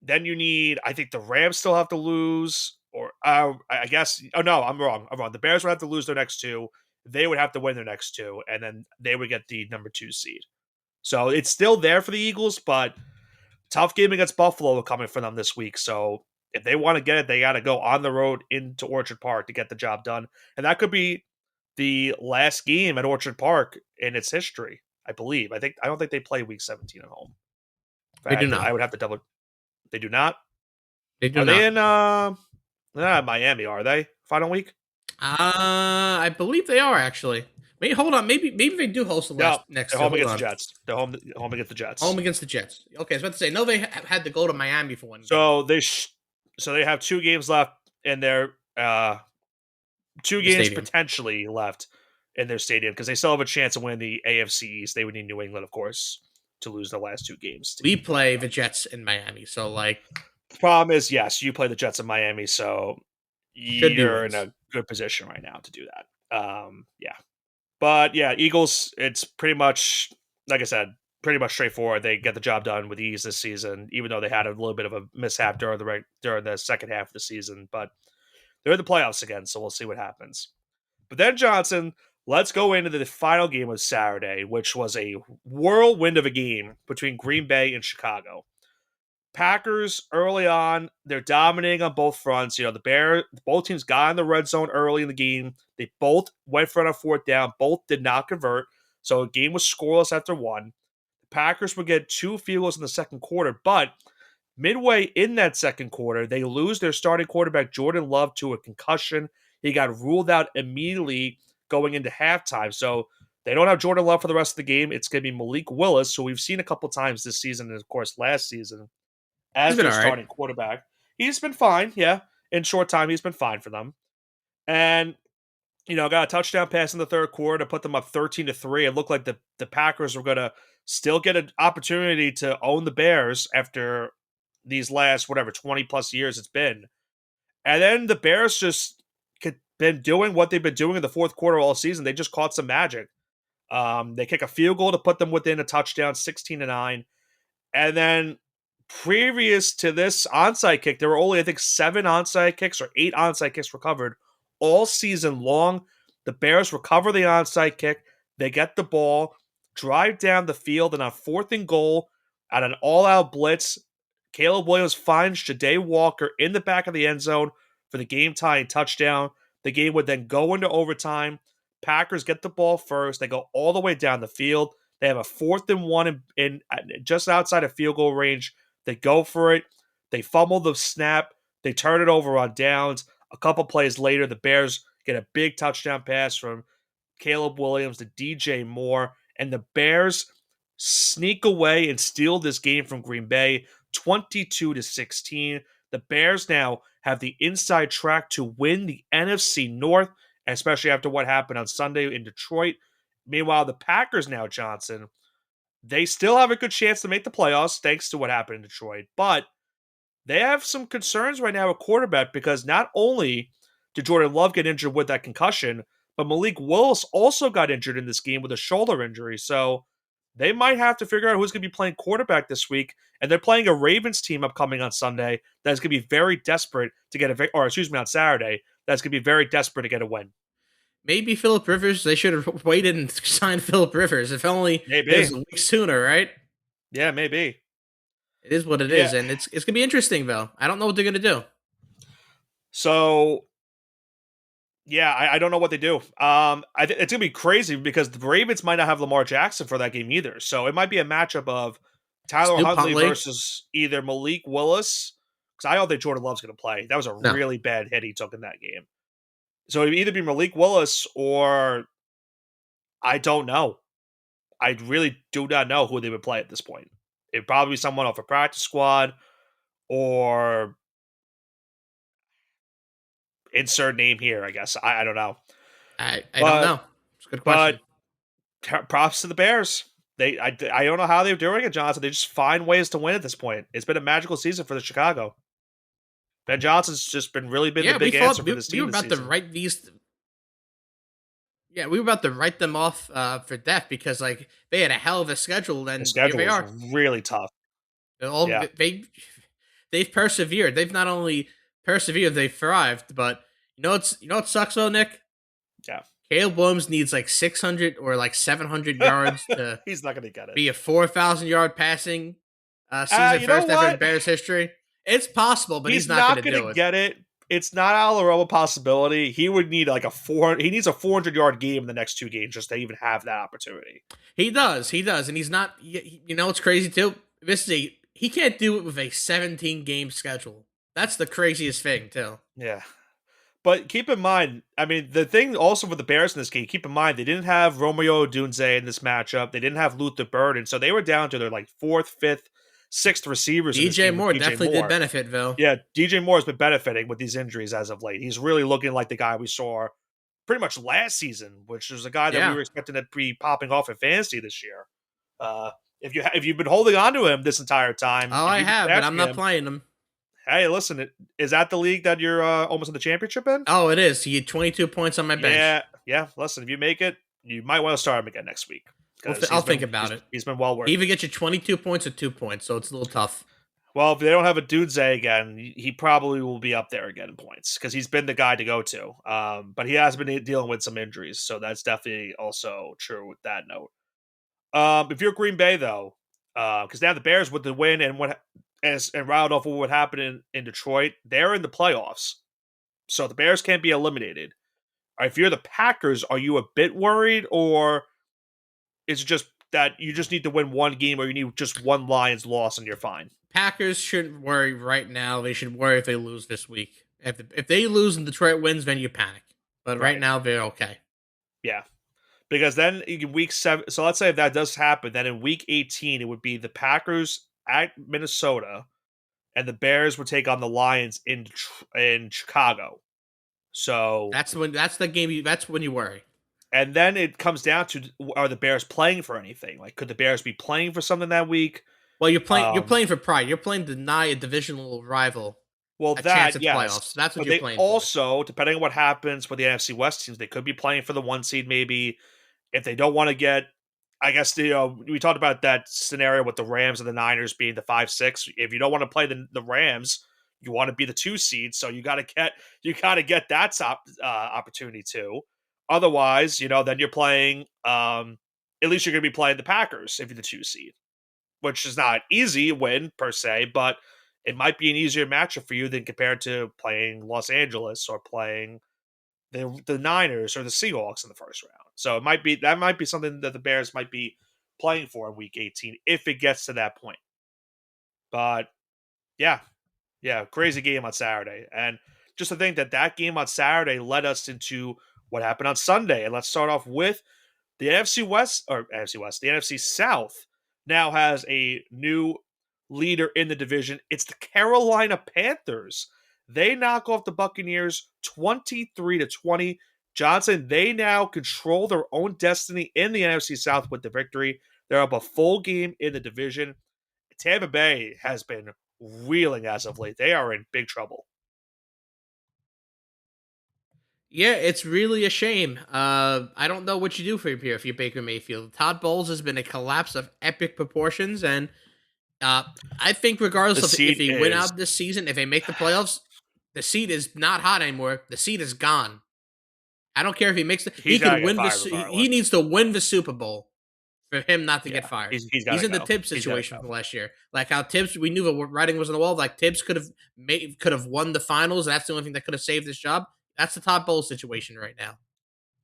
then you need. I think the Rams still have to lose, or I guess. Oh no, I'm wrong. I'm wrong. The Bears would have to lose their next 2. They would have to win their next 2, and then they would get the number 2 seed. So it's still there for the Eagles, but tough game against Buffalo coming for them this week. So if they want to get it, they got to go on the road into Orchard Park to get the job done. And that could be the last game at Orchard Park in its history, I believe. I don't think they play week 17 at home. They do I not. would have to double. They do not. They do Are they not. in Miami, are they? Final week? I believe they are actually. Wait, hold on. Maybe they do host the No. last next They're two. home Hold against the on. Jets. They're home against the Jets. Home against the Jets. Okay, I was about to say no. They had to go to Miami for one game. So they have 2 games left in their two The games stadium. potentially left in their stadium because they still have a chance to win the AFC East. They would need New England, of course, to lose the last 2 games to We keep play going. the Jets in Miami, so like The problem is, yes, you play the Jets in Miami, so should be you're in wins. a good position right now to do that. Yeah, but yeah, Eagles. It's pretty much like I said, pretty much straightforward. They get the job done with ease this season, even though they had a little bit of a mishap during the second half of the season. But they're in the playoffs again, so we'll see what happens. But then, Johnson, let's go into the final game of Saturday, which was a whirlwind of a game between Green Bay and Chicago. Packers early on, they're dominating on both fronts. Both teams got in the red zone early in the game. They both went for a fourth down. Both did not convert. So the game was scoreless after one. The Packers would get 2 field goals in the second quarter, but midway in that second quarter, they lose their starting quarterback, Jordan Love, to a concussion. He got ruled out immediately going into halftime. So they don't have Jordan Love for the rest of the game. It's going to be Malik Willis, who we've seen a couple times this season, and of course last season, He's as been their all right. starting quarterback. He's been fine, yeah. In short time, he's been fine for them. And got a touchdown pass in the third quarter to put them up 13-3. It looked like the Packers were gonna still get an opportunity to own the Bears after these last whatever 20 plus years it's been. And then the Bears just been doing what they've been doing in the fourth quarter all season. They just caught some magic. They kick a field goal to put them within a touchdown, 16-9. And then previous to this onside kick, there were only, I think, 7 onside kicks or 8 onside kicks recovered all season long. The Bears recover the onside kick. They get the ball, drive down the field, and on 4th and goal, at an all-out blitz, Caleb Williams finds Ja'Day Walker in the back of the end zone for the game-tying touchdown. The game would then go into overtime. Packers get the ball first. They go all the way down the field. They have a 4th and 1 in just outside of field goal range. They go for it. They fumble the snap. They turn it over on downs. A couple plays later, the Bears get a big touchdown pass from Caleb Williams to DJ Moore, and the Bears sneak away and steal this game from Green Bay 22-16. The Bears now have the inside track to win the NFC North, especially after what happened on Sunday in Detroit. Meanwhile, the Packers now, Johnson, they still have a good chance to make the playoffs thanks to what happened in Detroit, but they have some concerns right now at quarterback because not only did Jordan Love get injured with that concussion, but Malik Willis also got injured in this game with a shoulder injury. So they might have to figure out who's going to be playing quarterback this week. And they're playing a Ravens team upcoming on Sunday that's going to be very desperate to get on Saturday, that's going to be very desperate to get a win. Maybe Philip Rivers. They should have waited and signed Philip Rivers. If only it Maybe. was a week sooner, right? Yeah, maybe. It is what it Yeah. is, and it's gonna be interesting though. I don't know what they're gonna do. So yeah, I don't know what they do. It's gonna be crazy because the Ravens might not have Lamar Jackson for that game either. So it might be a matchup of Tyler Snoop Huntley Huntley. versus either Malik Willis, because I don't think Jordan Love's gonna play. That was a No, really bad hit he took in that game. So it'd either be Malik Willis or I don't know. I really do not know who they would play at this point. It'd probably be someone off a practice squad or insert name here, I guess. I don't know. I don't know. It's a good But question. props to the Bears. I don't know how they're doing it, Johnson. They just find ways to win at this point. It's been a magical season for the Chicago. Ben Johnson's just been Yeah, the big answer for this we team were this about to season. write these. Yeah, we were about to write them off for death because like they had a hell of a schedule, The and here schedule they was are. really tough. They're all Yeah. they've persevered. They've not only persevered, they've thrived. But you know what sucks though, Nick? Yeah. Caleb Williams needs like 600 or like 700 yards to He's not going to get it. be a 4,000-yard passing season You know first ever in what? Bears history. It's possible, but he's not not going to going do to it. get it. It's not out of the realm of possibility. He would need like he needs a 400-yard game in the next 2 games just to even have that opportunity. He does, and he's not. You know what's crazy too? He can't do it with a 17-game schedule. That's the craziest thing too. Yeah. But keep in mind, I mean, the thing also with the Bears in this game, keep in mind, they didn't have Romeo Odunze in this matchup. They didn't have Luther Burden. So they were down to their like 4th, 5th, 6th receivers. In this DJ game with Moore definitely Moore. did benefit, Phil. Yeah, DJ Moore has been benefiting with these injuries as of late. He's really looking like the guy we saw pretty much last season, which was a guy that we were expecting to be popping off in fantasy this year. If you've been holding on to him this entire time, Oh, I have, but I'm not playing him. Hey, listen, is that the league that you're almost in the championship in? Oh, it is. He had 22 points on my bench. Yeah. Listen, if you make it, you might want to start him again next week. I'll think about it. He's been well worth. He either gets you 22 points or 2 points, so it's a little tough. Well, if they don't have a Dunze again, he probably will be up there again in points because he's been the guy to go to. But he has been dealing with some injuries, so that's definitely also true with that note. If you're Green Bay, though, because now the Bears with the win and riled off what happened in Detroit, they're in the playoffs, so the Bears can't be eliminated. If you're the Packers, are you a bit worried, or is it just that you just need to win one game, or you need just one Lions loss and you're fine? Packers shouldn't worry right now. They should worry if they lose this week. If they lose and Detroit wins, then you panic. But right now, they're okay. Yeah, because then in week 7, so let's say if that does happen, then in week 18 it would be the Packers at Minnesota, and the Bears would take on the Lions in Chicago. So, That's the game. That's when you worry. and then it comes down to, are the Bears playing for anything? Like, could the Bears be playing for something that week? Well, you're playing. You're Um, playing for pride. You're playing to deny a divisional rival well, a chance that, at the yes, playoffs. That's what but you're they playing for. also, depending on what happens with the NFC West teams, they could be playing for the 1 seed maybe. If they don't want to get, I guess, we talked about that scenario with the Rams and the Niners being the 5-6. If you don't want to play the Rams, you want to be the 2 seed, so you got to get that opportunity too. Otherwise, then you're playing. At least you're going to be playing the Packers if you're the 2 seed, which is not easy win per se, but it might be an easier matchup for you than compared to playing Los Angeles or playing the Niners or the Seahawks in the first round. So that might be something that the Bears might be playing for in Week 18 if it gets to that point. But yeah, yeah, crazy game on Saturday, and just to think that that game on Saturday led us into what happened on Sunday. And let's start off with the NFC West, or NFC West, the NFC South now has a new leader in the division. It's the Carolina Panthers. They knock off the Buccaneers 23-20. Johnson, they now control their own destiny in the NFC South with the victory. They're up a full game in the division. Tampa Bay has been reeling as of late. They are in big trouble. Yeah, it's really a shame. I don't know what you do for here if you're Baker Mayfield. Todd Bowles has been a collapse of epic proportions, and uh, I think The regardless of if seat they win is, out this season, if they make the playoffs, the seat is not hot anymore. The seat is gone. I don't care if he makes the. He he's got to could get win fired He regardless. needs to win the Super Bowl for him not to get Yeah, fired. he's got He's to in the go. Tibbs He's got to situation go. from last year. Like how Tibbs, we knew the writing was on the wall. Like Tibbs could have won the finals. That's the only thing that could have saved his job. That's the Todd Bowles situation right now.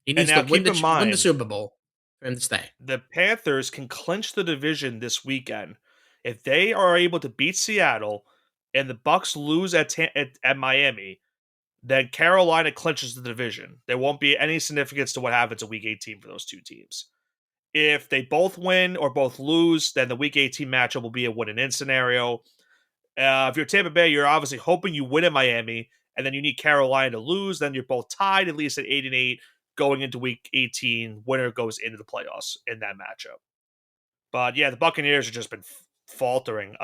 He And needs to now keep in win the mind, Super Bowl for him to stay. the Panthers can clinch the division this weekend if they are able to beat Seattle and the Bucks lose at Miami. Then Carolina clinches the division. There won't be any significance to what happens in Week 18 for those two teams. If they both win or both lose, then the Week 18 matchup will be a win and in scenario. If you're Tampa Bay, you're obviously hoping you win in Miami, and then you need Carolina to lose. Then you're both tied at least at 8-8 going into Week 18. Winner goes into the playoffs in that matchup. But yeah, the Buccaneers have just been faltering.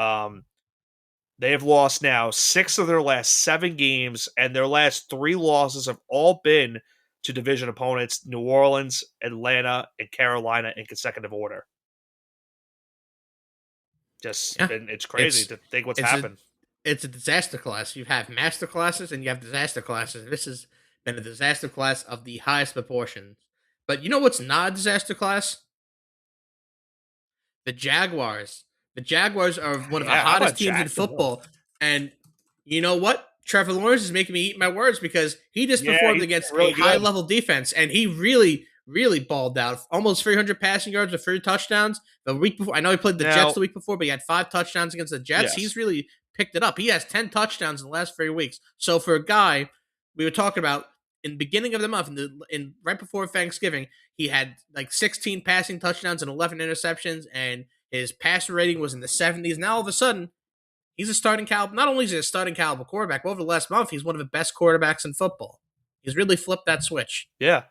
They have lost now 6 of their last 7 games, and their last 3 losses have all been to division opponents: New Orleans, Atlanta, and Carolina in consecutive order. Just Yeah, been It's crazy it's to think what's it's a happened. it's a disaster class. You have master classes and you have disaster classes. This has been a disaster class of the highest proportions. But you know what's not a disaster class? The Jaguars. The Jaguars are one of the Yeah, how hottest about teams in Jacksonville? football. And you know what? Trevor Lawrence is making me eat my words because he just Yeah, performed he's against a really high good. level defense and he really, really balled out. Almost 300 passing yards with 3 touchdowns. The week before, I know he played the Jets Now, the week before, but he had 5 touchdowns against the Jets. He's yes. really picked it up. He has 10 touchdowns in the last 3 weeks. So for a guy, we were talking about in the beginning of the month, in right before Thanksgiving, he had like 16 passing touchdowns and 11 interceptions, and his passer rating was in the 70s. Now all of a sudden, he's a starting caliber. Not only is he a starting caliber quarterback, but over the last month, he's one of the best quarterbacks in football. He's really flipped that switch. Yeah.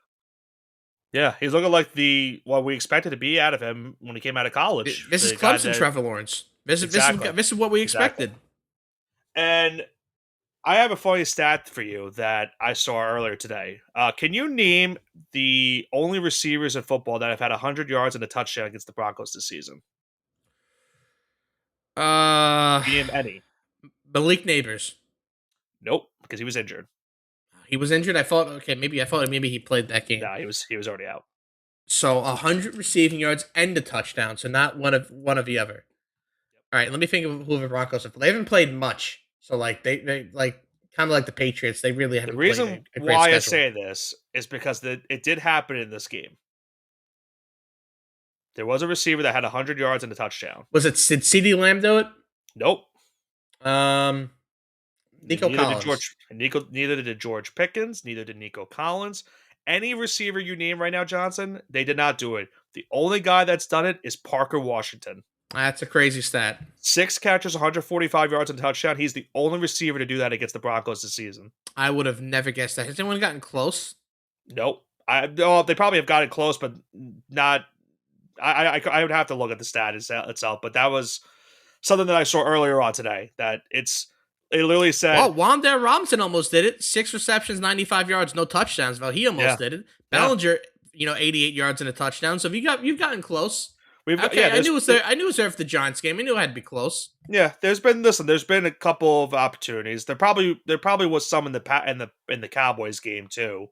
Yeah. He's looking like what we expected to be out of him when he came out of college. This is The guy Clemson, that Trevor Lawrence. This is this is exactly. this is what we Exactly. expected. And I have a funny stat for you that I saw earlier today. Can you name the only receivers in football that have had 100 yards and a touchdown against the Broncos this season? Uh, Can you name any? Malik Neighbors. Nope, because he was injured. He was injured. I thought maybe he played that game. No, he was already out. So 100 receiving yards and a touchdown. So not one of the other. All right, let me think of who the Broncos have. They haven't played much. So like they like kind of like the Patriots. They really The haven't played reason a great why I schedule. say this is because it did happen in this game. There was a receiver that had 100 yards and a touchdown. Did CeeDee Lamb do it? Nope. Um, Nico Neither did Collins. George. Neither did George Pickens. Neither did Nico Collins. Any receiver you name right now, Johnson, they did not do it. The only guy that's done it is Parker Washington. That's a crazy stat. 6 catches, 145 yards and a touchdown. He's the only receiver to do that against the Broncos this season. I would have never guessed that. Has anyone gotten close? Nope. They probably have gotten close, but not. I would have to look at the stat itself, but that was something that I saw earlier on today. That it literally said, Well, Wan'Dale Robinson almost did it. 6 receptions, 95 yards, no touchdowns. Well, he almost yeah, did it. yeah. Bellinger, 88 yards and a touchdown. So you've gotten close. We've got, Okay, yeah. I knew it was there. I knew it was there for the Giants game. I knew it had to be close. Yeah, there's been a couple of opportunities. There probably was some in the Cowboys game too.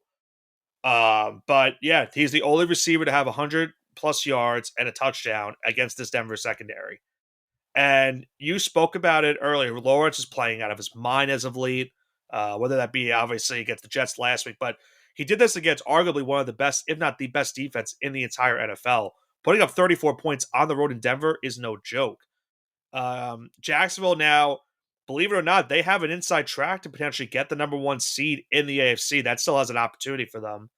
But yeah, he's the only receiver to have 100+ yards and a touchdown against this Denver secondary. And you spoke about it earlier. Lawrence is playing out of his mind as of late, whether that be obviously against the Jets last week, but he did this against arguably one of the best, if not the best defense in the entire NFL. Putting up 34 points on the road in Denver is no joke. Jacksonville now, believe it or not, they have an inside track to potentially get the number one seed in the AFC. That still has an opportunity for them.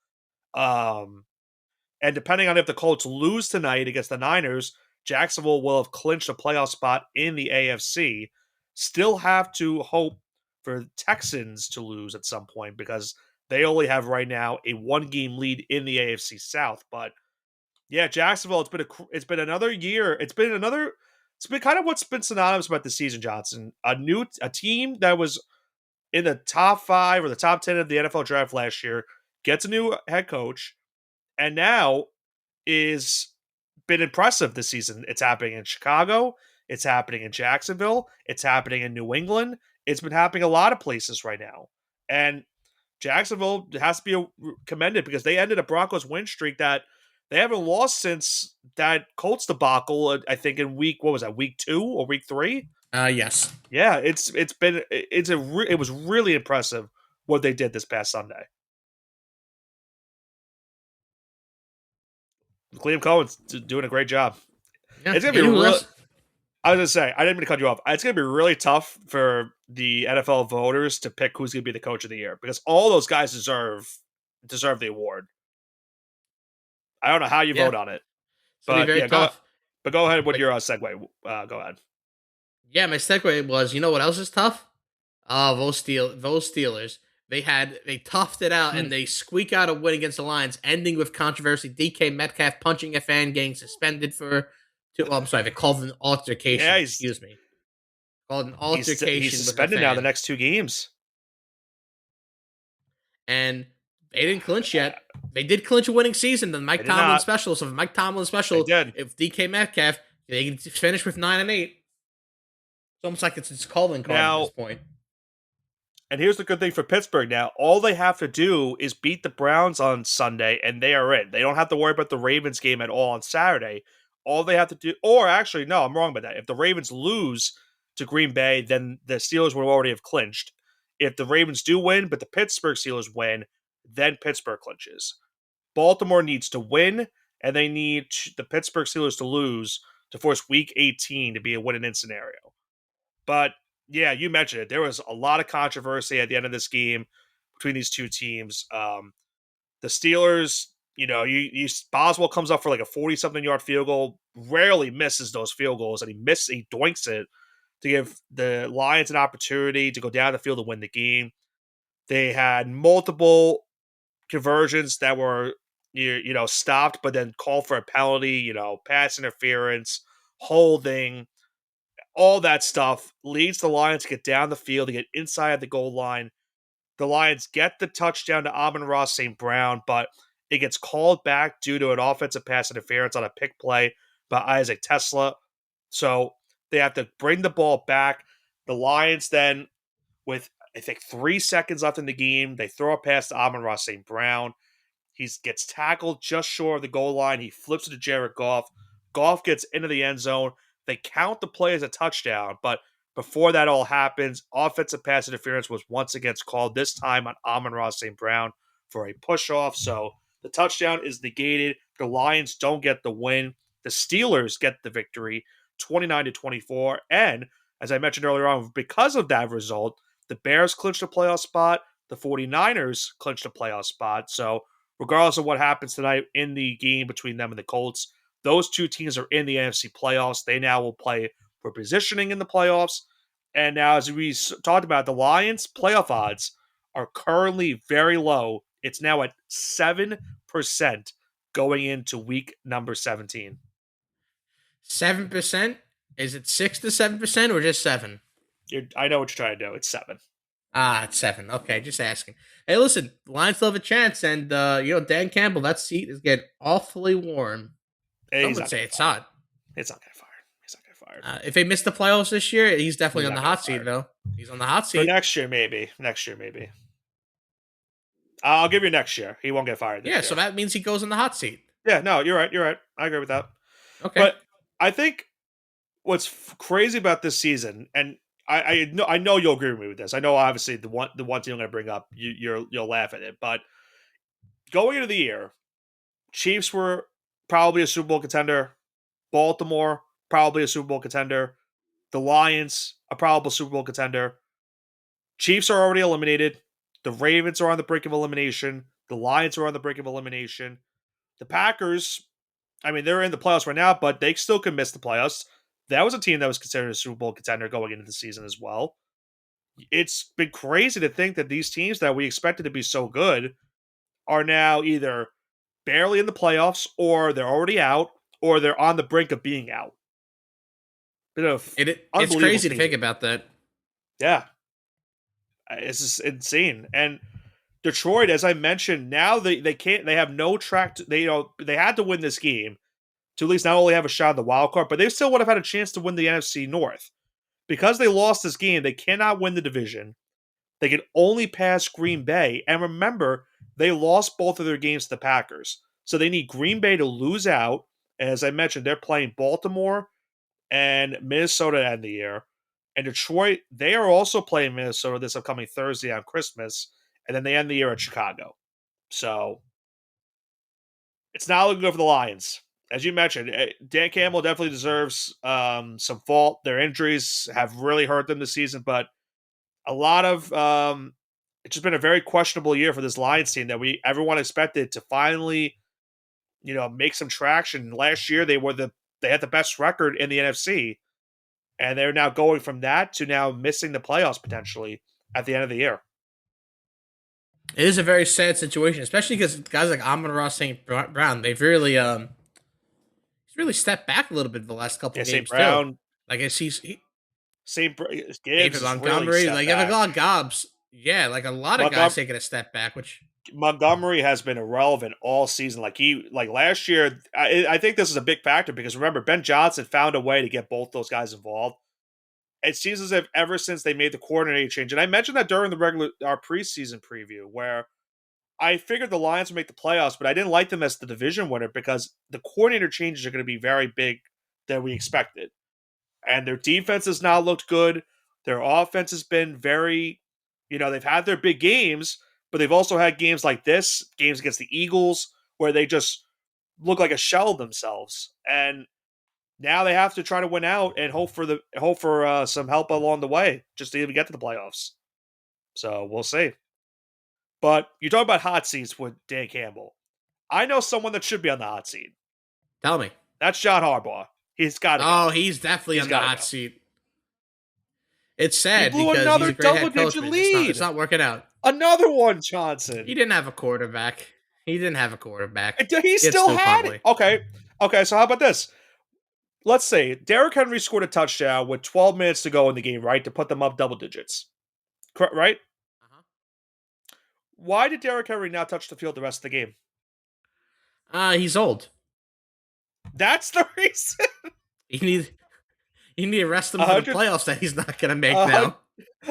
And depending on if the Colts lose tonight against the Niners, Jacksonville will have clinched a playoff spot in the AFC. Still have to hope for Texans to lose at some point because they only have right now a 1-game lead in the AFC South. But yeah, Jacksonville. It's been another year. It's been kind of what's been synonymous about the season, Johnson. A team that was in the top 5 or the top 10 of the NFL draft last year gets a new head coach, and now is been impressive this season. It's happening in Chicago. It's happening in Jacksonville. It's happening in New England. It's been happening a lot of places right now. And Jacksonville has to be commended because they ended a Broncos win streak that they haven't lost since that Colts debacle, I think in week 2 or week 3? Yes. Yeah, it was really impressive what they did this past Sunday. Liam Cohen's doing a great job. Yeah. It's gonna be real. I was gonna say, I didn't mean to cut you off. It's gonna be really tough for the NFL voters to pick who's gonna be the coach of the year because all those guys deserve the award. I don't know how you vote on it, It's gonna be but very yeah, tough. go ahead with your segue. Go ahead. Yeah, my segue was, you know what else is tough? Those Steelers. They toughed it out and they squeak out a win against the Lions, ending with controversy. DK Metcalf punching a fan, getting suspended for I'm sorry, they called an altercation. Yeah, excuse me. Called an altercation. He's with suspended a fan. now the next 2 games. And they didn't clinch yet. They did clinch a winning season, the Mike Tomlin special. So if Mike Tomlin special, if DK Metcalf, they can finish with 9-8. It's almost like it's his calling card at this point. And here's the good thing for Pittsburgh now. All they have to do is beat the Browns on Sunday, and they are in. They don't have to worry about the Ravens game at all on Saturday. All they have to do, or actually, no, I'm wrong about that. If the Ravens lose to Green Bay, then the Steelers would already have clinched. If the Ravens do win, but the Pittsburgh Steelers win, then Pittsburgh clinches. Baltimore needs to win, and they need the Pittsburgh Steelers to lose to force Week 18 to be a win-and-in scenario. But yeah, you mentioned it. There was a lot of controversy at the end of this game between these two teams. The Steelers, Boswell comes up for like a 40-something yard field goal, rarely misses those field goals, and he doinks it to give the Lions an opportunity to go down the field and win the game. They had multiple conversions that were stopped, but then called for a penalty, pass interference, holding. All that stuff leads the Lions to get down the field, to get inside the goal line. The Lions get the touchdown to Amon-Ra St. Brown, but it gets called back due to an offensive pass interference on a pick play by Isaac Tesla. So they have to bring the ball back. The Lions then, with I think 3 seconds left in the game, they throw a pass to Amon-Ra St. Brown. He gets tackled just short of the goal line. He flips it to Jared Goff. Goff gets into the end zone. They count the play as a touchdown, but before that all happens, offensive pass interference was once again called, this time on Amon-Ra St. Brown for a push-off. So the touchdown is negated. The Lions don't get the win. The Steelers get the victory, 29-24. And as I mentioned earlier on, because of that result, the Bears clinched a playoff spot. The 49ers clinched a playoff spot. So regardless of what happens tonight in the game between them and the Colts, those two teams are in the NFC playoffs. They now will play for positioning in the playoffs. And now, as we talked about, the Lions' playoff odds are currently very low. It's now at 7% going into week number 17. 7%? Is it 6 to 7% or just 7? I know what you're trying to do. It's 7. Ah, it's 7. Okay, just asking. Hey, listen, Lions still have a chance, and Dan Campbell, that seat is getting awfully warm. Some He's would not say getting it's fired. hot. It's not getting fired. He's not getting fired. If they miss the playoffs this year, he's definitely He's on the not hot getting seat, fired. though. He's on the hot For seat. next year, maybe. Next year, maybe. I'll give you next year. He won't get fired this Yeah, year. so that means he goes on the hot seat. Yeah, no, you're right. You're right. I agree with that. Okay. But I think what's crazy about this season, and I know you'll agree with me with this. I know obviously the one team I'm going to bring up, you'll laugh at it, but going into the year, Chiefs were probably a Super Bowl contender. Baltimore probably a Super Bowl contender. The Lions a probable Super Bowl contender. Chiefs are already eliminated. The Ravens are on the brink of elimination. The Lions are on the brink of elimination. The Packers, I mean, they're in the playoffs right now, but they still could miss the playoffs. That was a team that was considered a Super Bowl contender going into the season as well. It's been crazy to think that these teams that we expected to be so good are now either barely in the playoffs, or they're already out, or they're on the brink of being out. Bit of It's crazy to think about that. Yeah. It's just insane. And Detroit, as I mentioned, now they can't. They have no track. They had to win this game to at least not only have a shot at the wild card, but they still would have had a chance to win the NFC North. Because they lost this game, they cannot win the division. They can only pass Green Bay. And remember, they lost both of their games to the Packers. So they need Green Bay to lose out. As I mentioned, they're playing Baltimore and Minnesota to end the year. And Detroit, they are also playing Minnesota this upcoming Thursday on Christmas. And then they end the year at Chicago. So it's not looking good for the Lions. As you mentioned, Dan Campbell definitely deserves some fault. Their injuries have really hurt them this season, but a lot of it's just been a very questionable year for this Lions team that everyone expected to finally, make some traction. Last year they had the best record in the NFC, and they're now going from that to now missing the playoffs potentially at the end of the year. It is a very sad situation, especially because guys like Amon-Ra St. Brown, they've he's really stepped back a little bit the last couple Yeah, games St. Brown, too. Like I see Gibbs David is Montgomery, really like stepped a back. lot of gobs. Yeah, like a lot of guys taking a step back, which Montgomery has been irrelevant all season. Like last year, I think this is a big factor because remember, Ben Johnson found a way to get both those guys involved. It seems as if ever since they made the coordinator change, and I mentioned that during our preseason preview, where I figured the Lions would make the playoffs, but I didn't like them as the division winner because the coordinator changes are going to be very big than we expected. And their defense has now looked good. Their offense has been very, they've had their big games, but they've also had games like this, games against the Eagles, where they just look like a shell of themselves. And now they have to try to win out and hope for some help along the way just to even get to the playoffs. So we'll see. But you talk about hot seats with Dan Campbell. I know someone that should be on the hot seat. tell me. That's John Harbaugh. He's got to Oh, go. he's definitely on the hot go. seat. It's He sad blew because another he's a great head coach, double-digit but lead. it's not working out. Another one, Johnson. He didn't have a quarterback. He Still had it. Okay. So how about this? Let's say Derrick Henry scored a touchdown with 12 minutes to go in the game, right, to put them up double digits. Right? Uh-huh. Why did Derrick Henry not touch the field the rest of the game? He's old. That's the reason. You need to rest him for the playoffs that he's not going to make now.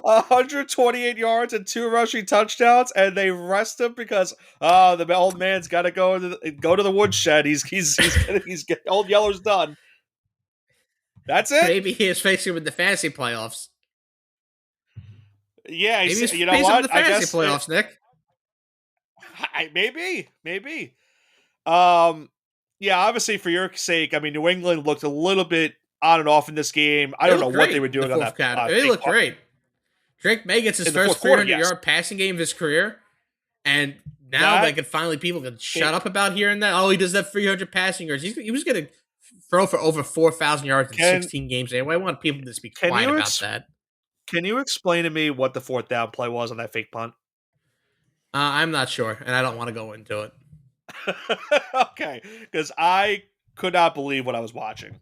128 yards and 2 rushing touchdowns, and they rest him because the old man's got to go to the woodshed. He's old Yeller's done. That's it. Maybe he is facing with the fantasy playoffs. Yeah, maybe he's you know facing what? with the fantasy playoffs, Nick. Maybe. Yeah, obviously for your sake, I mean, New England looked a little bit on and off in this game. I don't know what they were doing on that. They looked great. Drake May gets his first 300-yard passing game of his career, and Now, that finally people can can, shut up about hearing that. Oh, he does that 300 passing yards. He was going to throw for over 4,000 yards in can 16 games anyway. I want people to just be can quiet you about that. can you explain to me what the fourth down play was on that fake punt? I'm not sure, and I don't want to go into it. Okay, because I could not believe what I was watching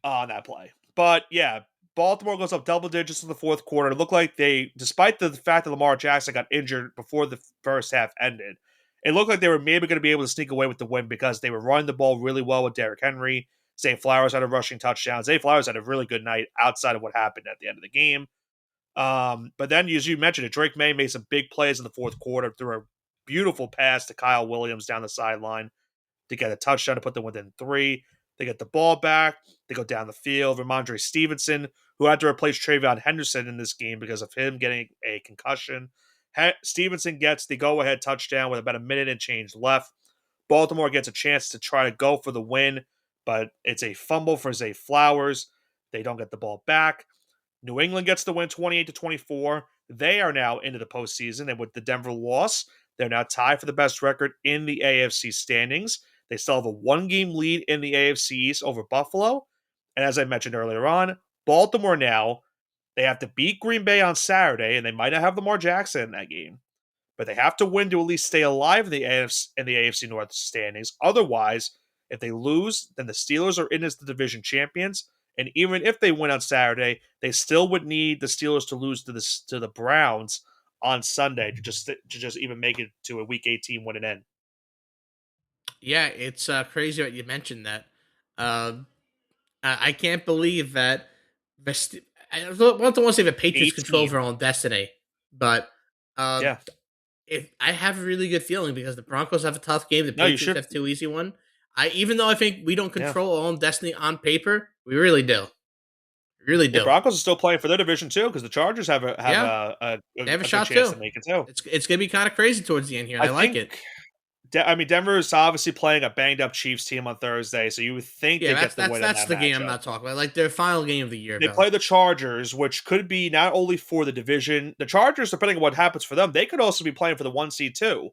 on that play. But yeah, Baltimore goes up double digits in the fourth quarter. It looked like they, despite the fact that Lamar Jackson got injured before the first half ended, it looked like they were maybe going to be able to sneak away with the win because they were running the ball really well with Derrick Henry. Zay Flowers had a rushing touchdown. Zay Flowers had a really good night outside of what happened at the end of the game. But then, as you mentioned it, Drake May made some big plays in the fourth quarter through a beautiful pass to Kyle Williams down the sideline to get a touchdown to put them within three. They get the ball back. They go down the field. Ramondre Stevenson, who had to replace Travion Henderson in this game because of him getting a concussion. Stevenson gets the go-ahead touchdown with about a minute and change left. Baltimore gets a chance to try to go for the win, but it's a fumble for Zay Flowers. They don't get the ball back. New England gets the win 28-24. They are now into the postseason, and with the Denver loss, they're now tied for the best record in the AFC standings. They still have a one-game lead in the AFC East over Buffalo. And as I mentioned earlier on, Baltimore now, they have to beat Green Bay on Saturday, and they might not have Lamar Jackson in that game. But they have to win to at least stay alive in the AFC North standings. Otherwise, if they lose, then the Steelers are in as the division champions. And even if they win on Saturday, they still would need the Steelers to lose to the Browns on Sunday to just even make it to a Week 18 win and end. Yeah, it's crazy that you mentioned that. Um, I can't believe that the I don't want to say the Patriots control 18. their own destiny, but uh, Yeah. if I have a really good feeling because the Broncos have a tough game, the No, you Patriots should. have too easy one. Even though I think we don't Yeah. control our own destiny on paper, we really do. We really Well, do. Broncos are still playing for their division too because the Chargers have Yeah, they have a a good shot chance too. to make it too. It's gonna be kind of crazy towards the end here, and I I like think it. Denver is obviously playing a banged up Chiefs team on Thursday, so you would think Yeah, they that's get the that's win in that's that the game I'm matchup. not talking about. Like their final game of the year, They though. play the Chargers, which could be not only for the division. The Chargers, depending on what happens for them, they could also be playing for the 1 seed too.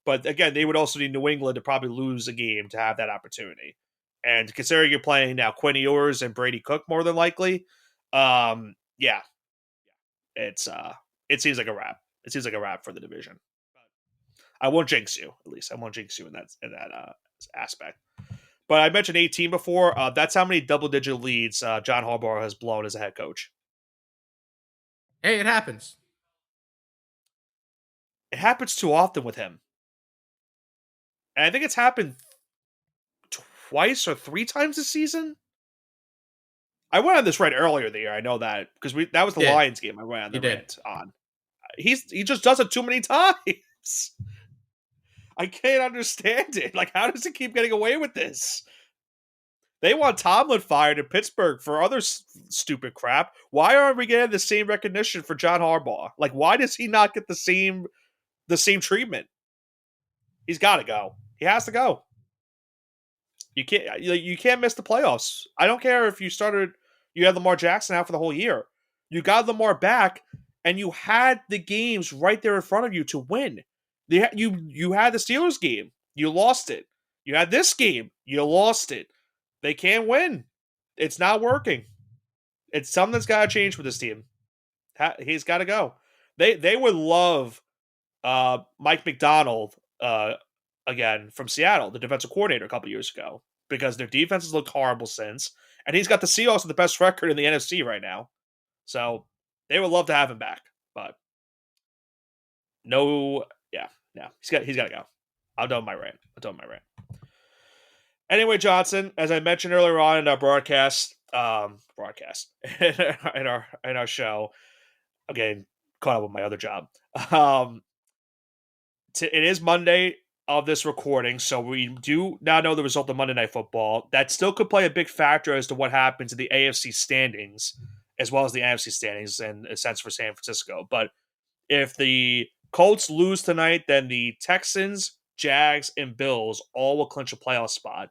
But again, they would also need New England to probably lose a game to have that opportunity. And considering you're playing now Quinn Ewers and Brady Cook more than likely, yeah, it's it seems like a wrap. It seems like a wrap for the division. I won't jinx you, at least. I won't jinx you in that aspect. But I mentioned 18 before. That's how many double-digit leads John Harbaugh has blown as a head coach. Hey, it happens. It happens too often with him, and I think it's happened twice or three times this season. I went on this rant earlier in the year. I know that because that was the Did Lions game. I went on you the did? rant on. He just does it too many times. I can't understand it. Like, how does he keep getting away with this? They want Tomlin fired in Pittsburgh for other stupid crap. Why aren't we getting the same recognition for John Harbaugh? Like, why does he not get the same treatment? He's got to go. He has to go. You can't miss the playoffs. I don't care if you had Lamar Jackson out for the whole year. You got Lamar back, and you had the games right there in front of you to win. You had the Steelers game, you lost it. You had this game, you lost it. They can't win. It's not working. It's something that's got to change with this team. He's got to go. They would love Mike McDonald again from Seattle, the defensive coordinator a couple years ago, because their defense has looked horrible since, and he's got the Seahawks with the best record in the NFC right now. So they would love to have him back, but no, yeah, no, he's got to go. I'm done with my rant. Anyway, Johnson, as I mentioned earlier on in our broadcast in our show, again caught up with my other job. Um, it is Monday of this recording, so we do now know the result of Monday Night Football. That still could play a big factor as to what happens in the AFC standings, as well as the NFC standings, in a sense for San Francisco. But if the Colts lose tonight, then the Texans, Jags, and Bills all will clinch a playoff spot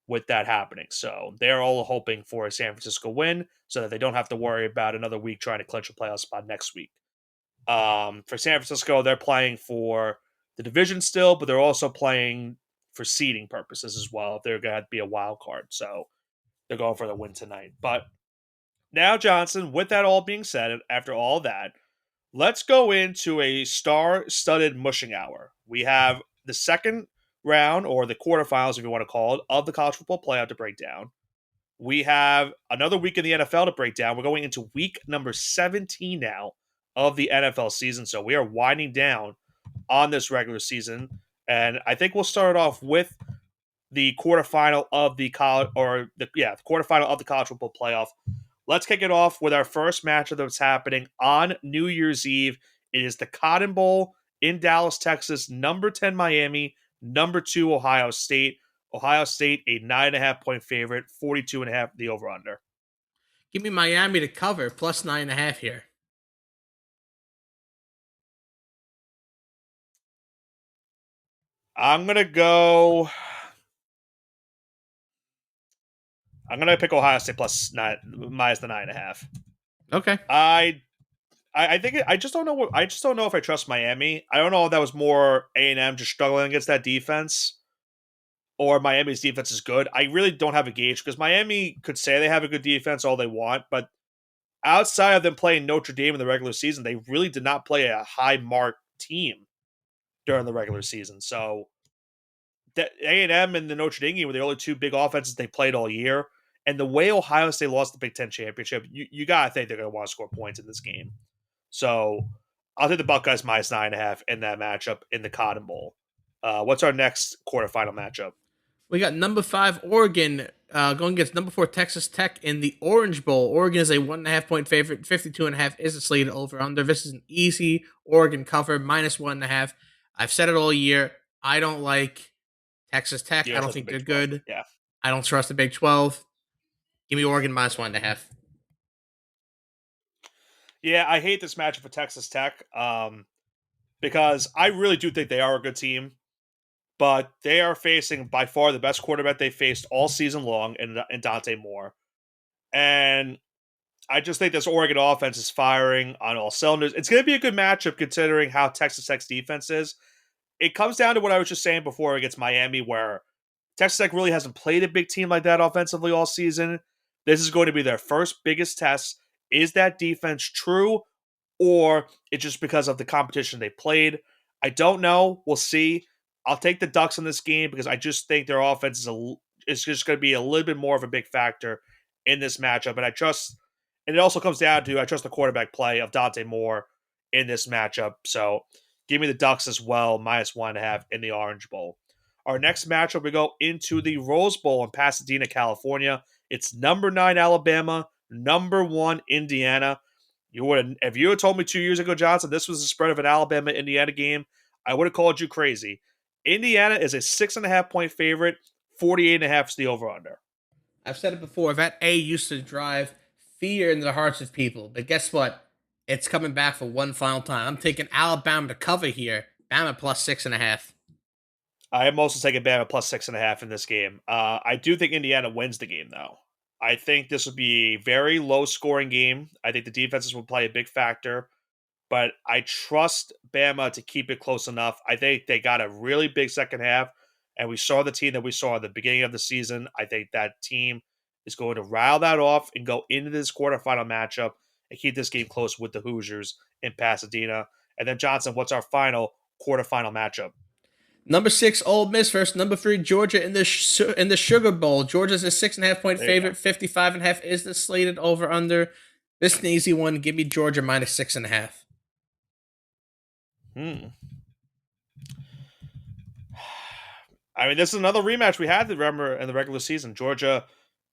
with that happening. So they're all hoping for a San Francisco win so that they don't have to worry about another week trying to clinch a playoff spot next week. For San Francisco, they're playing for the division still, but they're also playing for seeding purposes as well. If they're going to be a wild card, so they're going for the win tonight. But now, Johnson, with that all being said, after all that, let's go into a star-studded mushing hour. We have the second round, or the quarterfinals, if you want to call it, of the college football playoff to break down. We have another week in the NFL to break down. We're going into week number 17 now of the NFL season, so we are winding down on this regular season. And I think we'll start off with the quarterfinal of the college, the quarterfinal of the college football playoff. Let's kick it off with our first matchup that's happening on New Year's Eve. It is the Cotton Bowl in Dallas, Texas. Number 10 Miami, number 2 Ohio State. Ohio State a 9.5 point favorite, 42.5 the over under. Give me Miami to cover plus 9.5 here. I'm gonna go. I'm gonna pick Ohio State plus nine minus the 9.5. Okay. I think I just don't know. I just don't know if I trust Miami. I don't know if that was more A&M just struggling against that defense, or Miami's defense is good. I really don't have a gauge because Miami could say they have a good defense all they want, but outside of them playing Notre Dame in the regular season, they really did not play a high mark team during the regular season. So that A&M and the Notre Dame game were the only two big offenses they played all year. And the way Ohio State lost the Big Ten championship, you got to think they're going to want to score points in this game. So I'll take the Buckeyes minus 9.5 in that matchup in the Cotton Bowl. What's our next quarterfinal matchup? We got number 5 Oregon going against number 4 Texas Tech in the Orange Bowl. Oregon is a 1.5 point favorite. 52.5 is the slated over under. This is an easy Oregon cover minus 1.5. I've said it all year. I don't like Texas Tech. I don't think they're good. Yeah. I don't trust the Big 12. Give me Oregon minus 1.5. Yeah, I hate this matchup for Texas Tech because I really do think they are a good team, but they are facing by far the best quarterback they faced all season long in Dante Moore. And I just think this Oregon offense is firing on all cylinders. It's going to be a good matchup considering how Texas Tech's defense is. It comes down to what I was just saying before against Miami, where Texas Tech really hasn't played a big team like that offensively all season. This is going to be their first biggest test. Is that defense true, or it's just because of the competition they played? I don't know. We'll see. I'll take the Ducks in this game because I just think their offense is just going to be a little bit more of a big factor in this matchup. And it also comes down to I trust the quarterback play of Dante Moore in this matchup. So give me the Ducks as well, minus 1.5 in the Orange Bowl. Our next matchup, we go into the Rose Bowl in Pasadena, California. It's number 9 Alabama, number 1 Indiana. If you had told me 2 years ago, Johnson, this was the spread of an Alabama-Indiana game, I would have called you crazy. Indiana is a 6.5 point favorite, 48.5 is the over-under. I've said it before. That A used to drive fear into the hearts of people, but guess what? It's coming back for one final time. I'm taking Alabama to cover here. Bama plus 6.5. I am also taking Bama plus 6.5 in this game. I do think Indiana wins the game, though. I think this will be a very low-scoring game. I think the defenses will play a big factor, but I trust Bama to keep it close enough. I think they got a really big second half, and we saw the team that we saw at the beginning of the season. I think that team is going to rile that off and go into this quarterfinal matchup and keep this game close with the Hoosiers in Pasadena. And then, Johnson, what's our final quarterfinal matchup? Number 6 Ole Miss versus number 3 Georgia in the Sugar Bowl. Georgia's a 6.5 point favorite. 55.5 is the slated over under. This is an easy one. Give me Georgia minus 6.5. I mean, this is another rematch we had to remember in the regular season. Georgia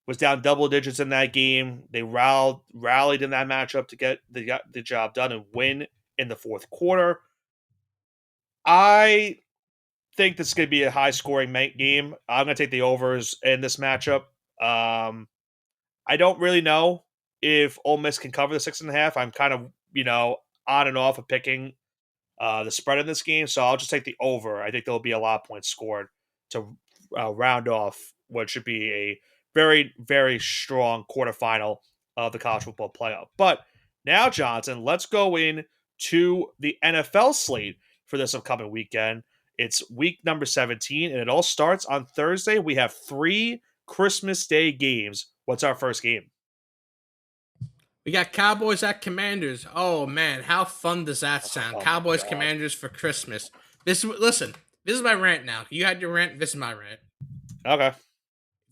was down double digits in that game. They rallied in that matchup to get the job done and win in the fourth quarter. I think this is going to be a high-scoring game. I'm going to take the overs in this matchup. I don't really know if Ole Miss can cover the 6.5. I'm kind of, on and off of picking the spread in this game, so I'll just take the over. I think there'll be a lot of points scored to round off what should be a very, very strong quarterfinal of the college football playoff. But now, Johnson, let's go in to the NFL slate for this upcoming weekend. It's week number 17, and it all starts on Thursday. We have 3 Christmas Day games. What's our first game? We got Cowboys at Commanders. Oh man, how fun does that sound? Oh my Cowboys god. Commanders for Christmas. Listen. This is my rant now. You had your rant. This is my rant. Okay.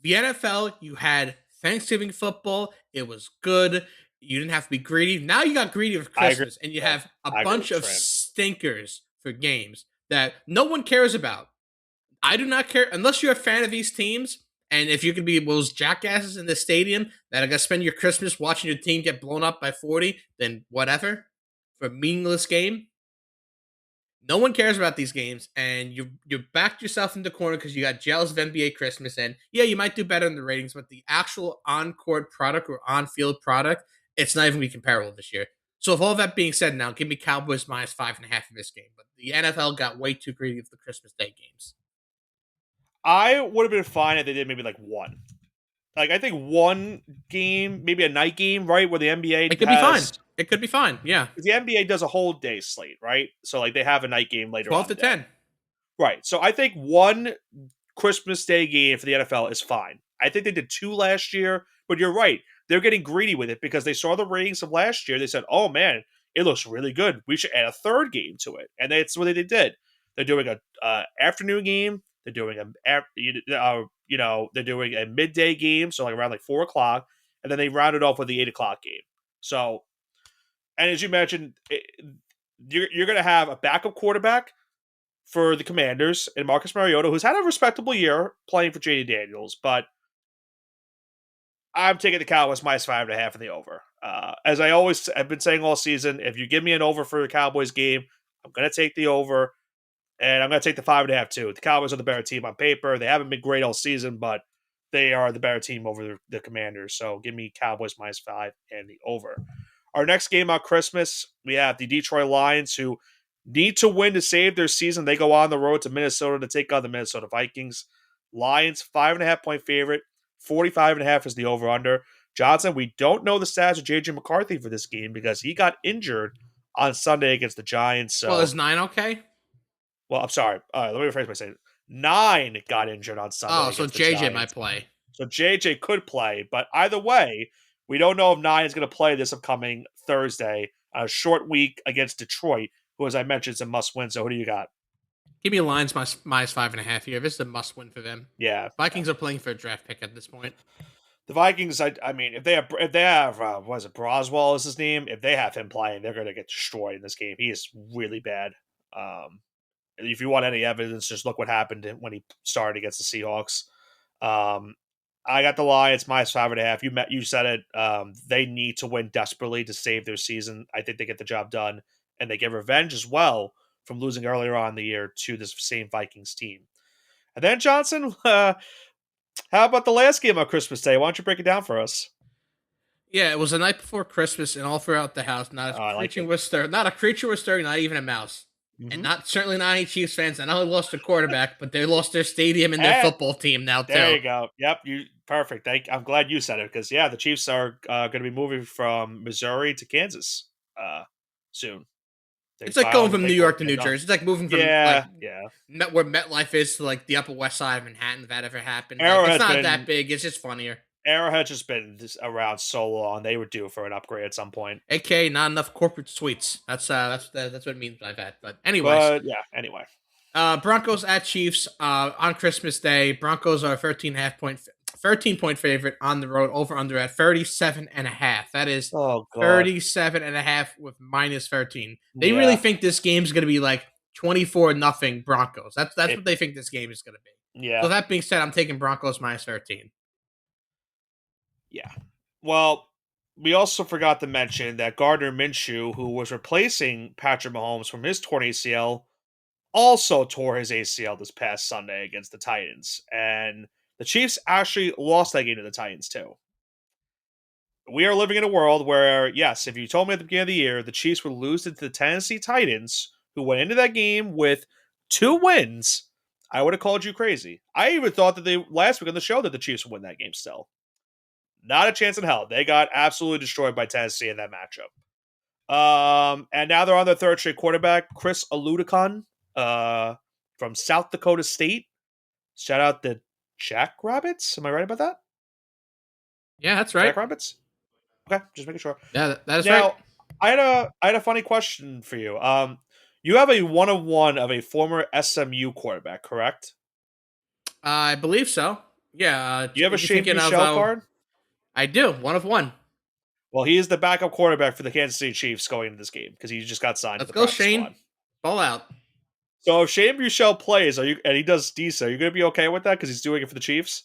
The NFL, you had Thanksgiving football. It was good. You didn't have to be greedy. Now you got greedy with I agree. Christmas, and you Yeah, have a I agree bunch with of Trent. stinkers for games that no one cares about. I do not care unless you're a fan of these teams. And if you could be those jackasses in the stadium that are gonna spend your Christmas watching your team get blown up by 40, then whatever. For a meaningless game. No one cares about these games, and you backed yourself into the corner because you got jealous of NBA Christmas. And yeah, you might do better in the ratings, but the actual on-court product or on-field product, it's not even be comparable this year. So, with all that being said, now give me Cowboys minus 5.5 in this game. But the NFL got way too greedy with the Christmas Day games. I would have been fine if they did maybe like one. Like I think one game, maybe a night game, right, where the NBA It could be fine. has It could be fine. Yeah, the NBA does a whole day slate, right? So like they have a night game later 12 on to in the day. 10. Right. So I think one Christmas Day game for the NFL is fine. I think they did 2 last year, but you're right. They're getting greedy with it because they saw the ratings of last year. They said, "Oh man, it looks really good. We should add a third game to it," and that's what they did. They're doing a afternoon game. They're doing they're doing a midday game, so like around like 4 o'clock, and then they rounded off with the 8 o'clock game. So, and as you mentioned, you're going to have a backup quarterback for the Commanders and Marcus Mariota, who's had a respectable year playing for JD Daniels, but I'm taking the Cowboys minus 5.5 in the over. As I always have been saying all season, if you give me an over for the Cowboys game, I'm going to take the over, and I'm going to take the 5.5 too. The Cowboys are the better team on paper. They haven't been great all season, but they are the better team over the Commanders. So give me Cowboys minus 5 and the over. Our next game on Christmas, we have the Detroit Lions, who need to win to save their season. They go on the road to Minnesota to take on the Minnesota Vikings. Lions, 5.5 point favorite. 45.5 is the over-under. Johnson, we don't know the stats of J.J. McCarthy for this game because he got injured on Sunday against the Giants. Well, So, is 9 okay? well, I'm sorry. Let me rephrase by saying 9 got injured on Sunday Oh, so against the JJ might Giants. play. So J.J. could play, but either way, we don't know if 9 is going to play this upcoming Thursday. A short week against Detroit, who, as I mentioned, is a must-win. So who do you got? Give me Lions minus 5.5 here. This is a must win for them. Yeah, Vikings are playing for a draft pick at this point. the Vikings. I mean, if they have what is it, Broswell is his name? If they have him playing, they're going to get destroyed in this game. He is really bad. If you want any evidence, just look what happened when he started against the Seahawks. Um, I got the Lions minus 5.5. You said it. They need to win desperately to save their season. I think they get the job done, and they get revenge as well from losing earlier on in the year to this same Vikings team. And then Johnson, how about the last game on Christmas Day? Why don't you break it down for us? Yeah, it was the night before Christmas, and all throughout the house, not a Oh, I like creature it. was stirring. Not a creature was stirring. Not even a mouse. And Mm-hmm. not certainly not any Chiefs fans. Not only lost their quarterback, but they lost their stadium and their And football team now there too. you go. Yep, you perfect. I'm glad you said it because yeah, the Chiefs are going to be moving from Missouri to Kansas soon. They It's like going filed the from New paperwork. York to They're New done. Jersey. It's like moving from like Yeah, yeah. Where MetLife is to like the Upper West Side of Manhattan. If that ever happened, like it's Arrowhead's not that been big. It's just funnier. Arrowhead just been around so long. They were due for an upgrade at some point. AK, not enough corporate suites. That's what it means by that. But anyways, But yeah, anyway. Broncos at Chiefs on Christmas Day. Broncos are 13 point favorite on the road, over under at 37.5. That is Oh god. 37.5 with minus 13. They really Yeah. think this game's going to be like 24-0 Broncos. That's It, what they think this game is going to be. So yeah. that being said, I'm taking Broncos minus 13. Yeah. Well, we also forgot to mention that Gardner Minshew, who was replacing Patrick Mahomes from his torn ACL, also tore his ACL this past Sunday against the Titans. And the Chiefs actually lost that game to the Titans, too. We are living in a world where, yes, if you told me at the beginning of the year the Chiefs would lose to the Tennessee Titans, who went into that game with 2 wins, I would have called you crazy. I even thought that they last week on the show that the Chiefs would win that game still. Not a chance in hell. They got absolutely destroyed by Tennessee in that matchup. And now they're on their third straight quarterback, Chris Aludicon. from South Dakota State. Shout out the Jackrabbits. Am I right about that? Yeah, that's right. Jackrabbits. Okay, just making sure. Yeah, that is right. Now, I had a funny question for you. You have a one of one of a former SMU quarterback, correct? I believe so. Yeah, You have a you Shane thinking of? Buechele card? I do. One of one. Well, he is the backup quarterback for the Kansas City Chiefs going into this game because he just got signed to Let's the go, practice Shane. squad. Ball out. So if Shane Buechele plays, and he does decent, are you going to be okay with that because he's doing it for the Chiefs?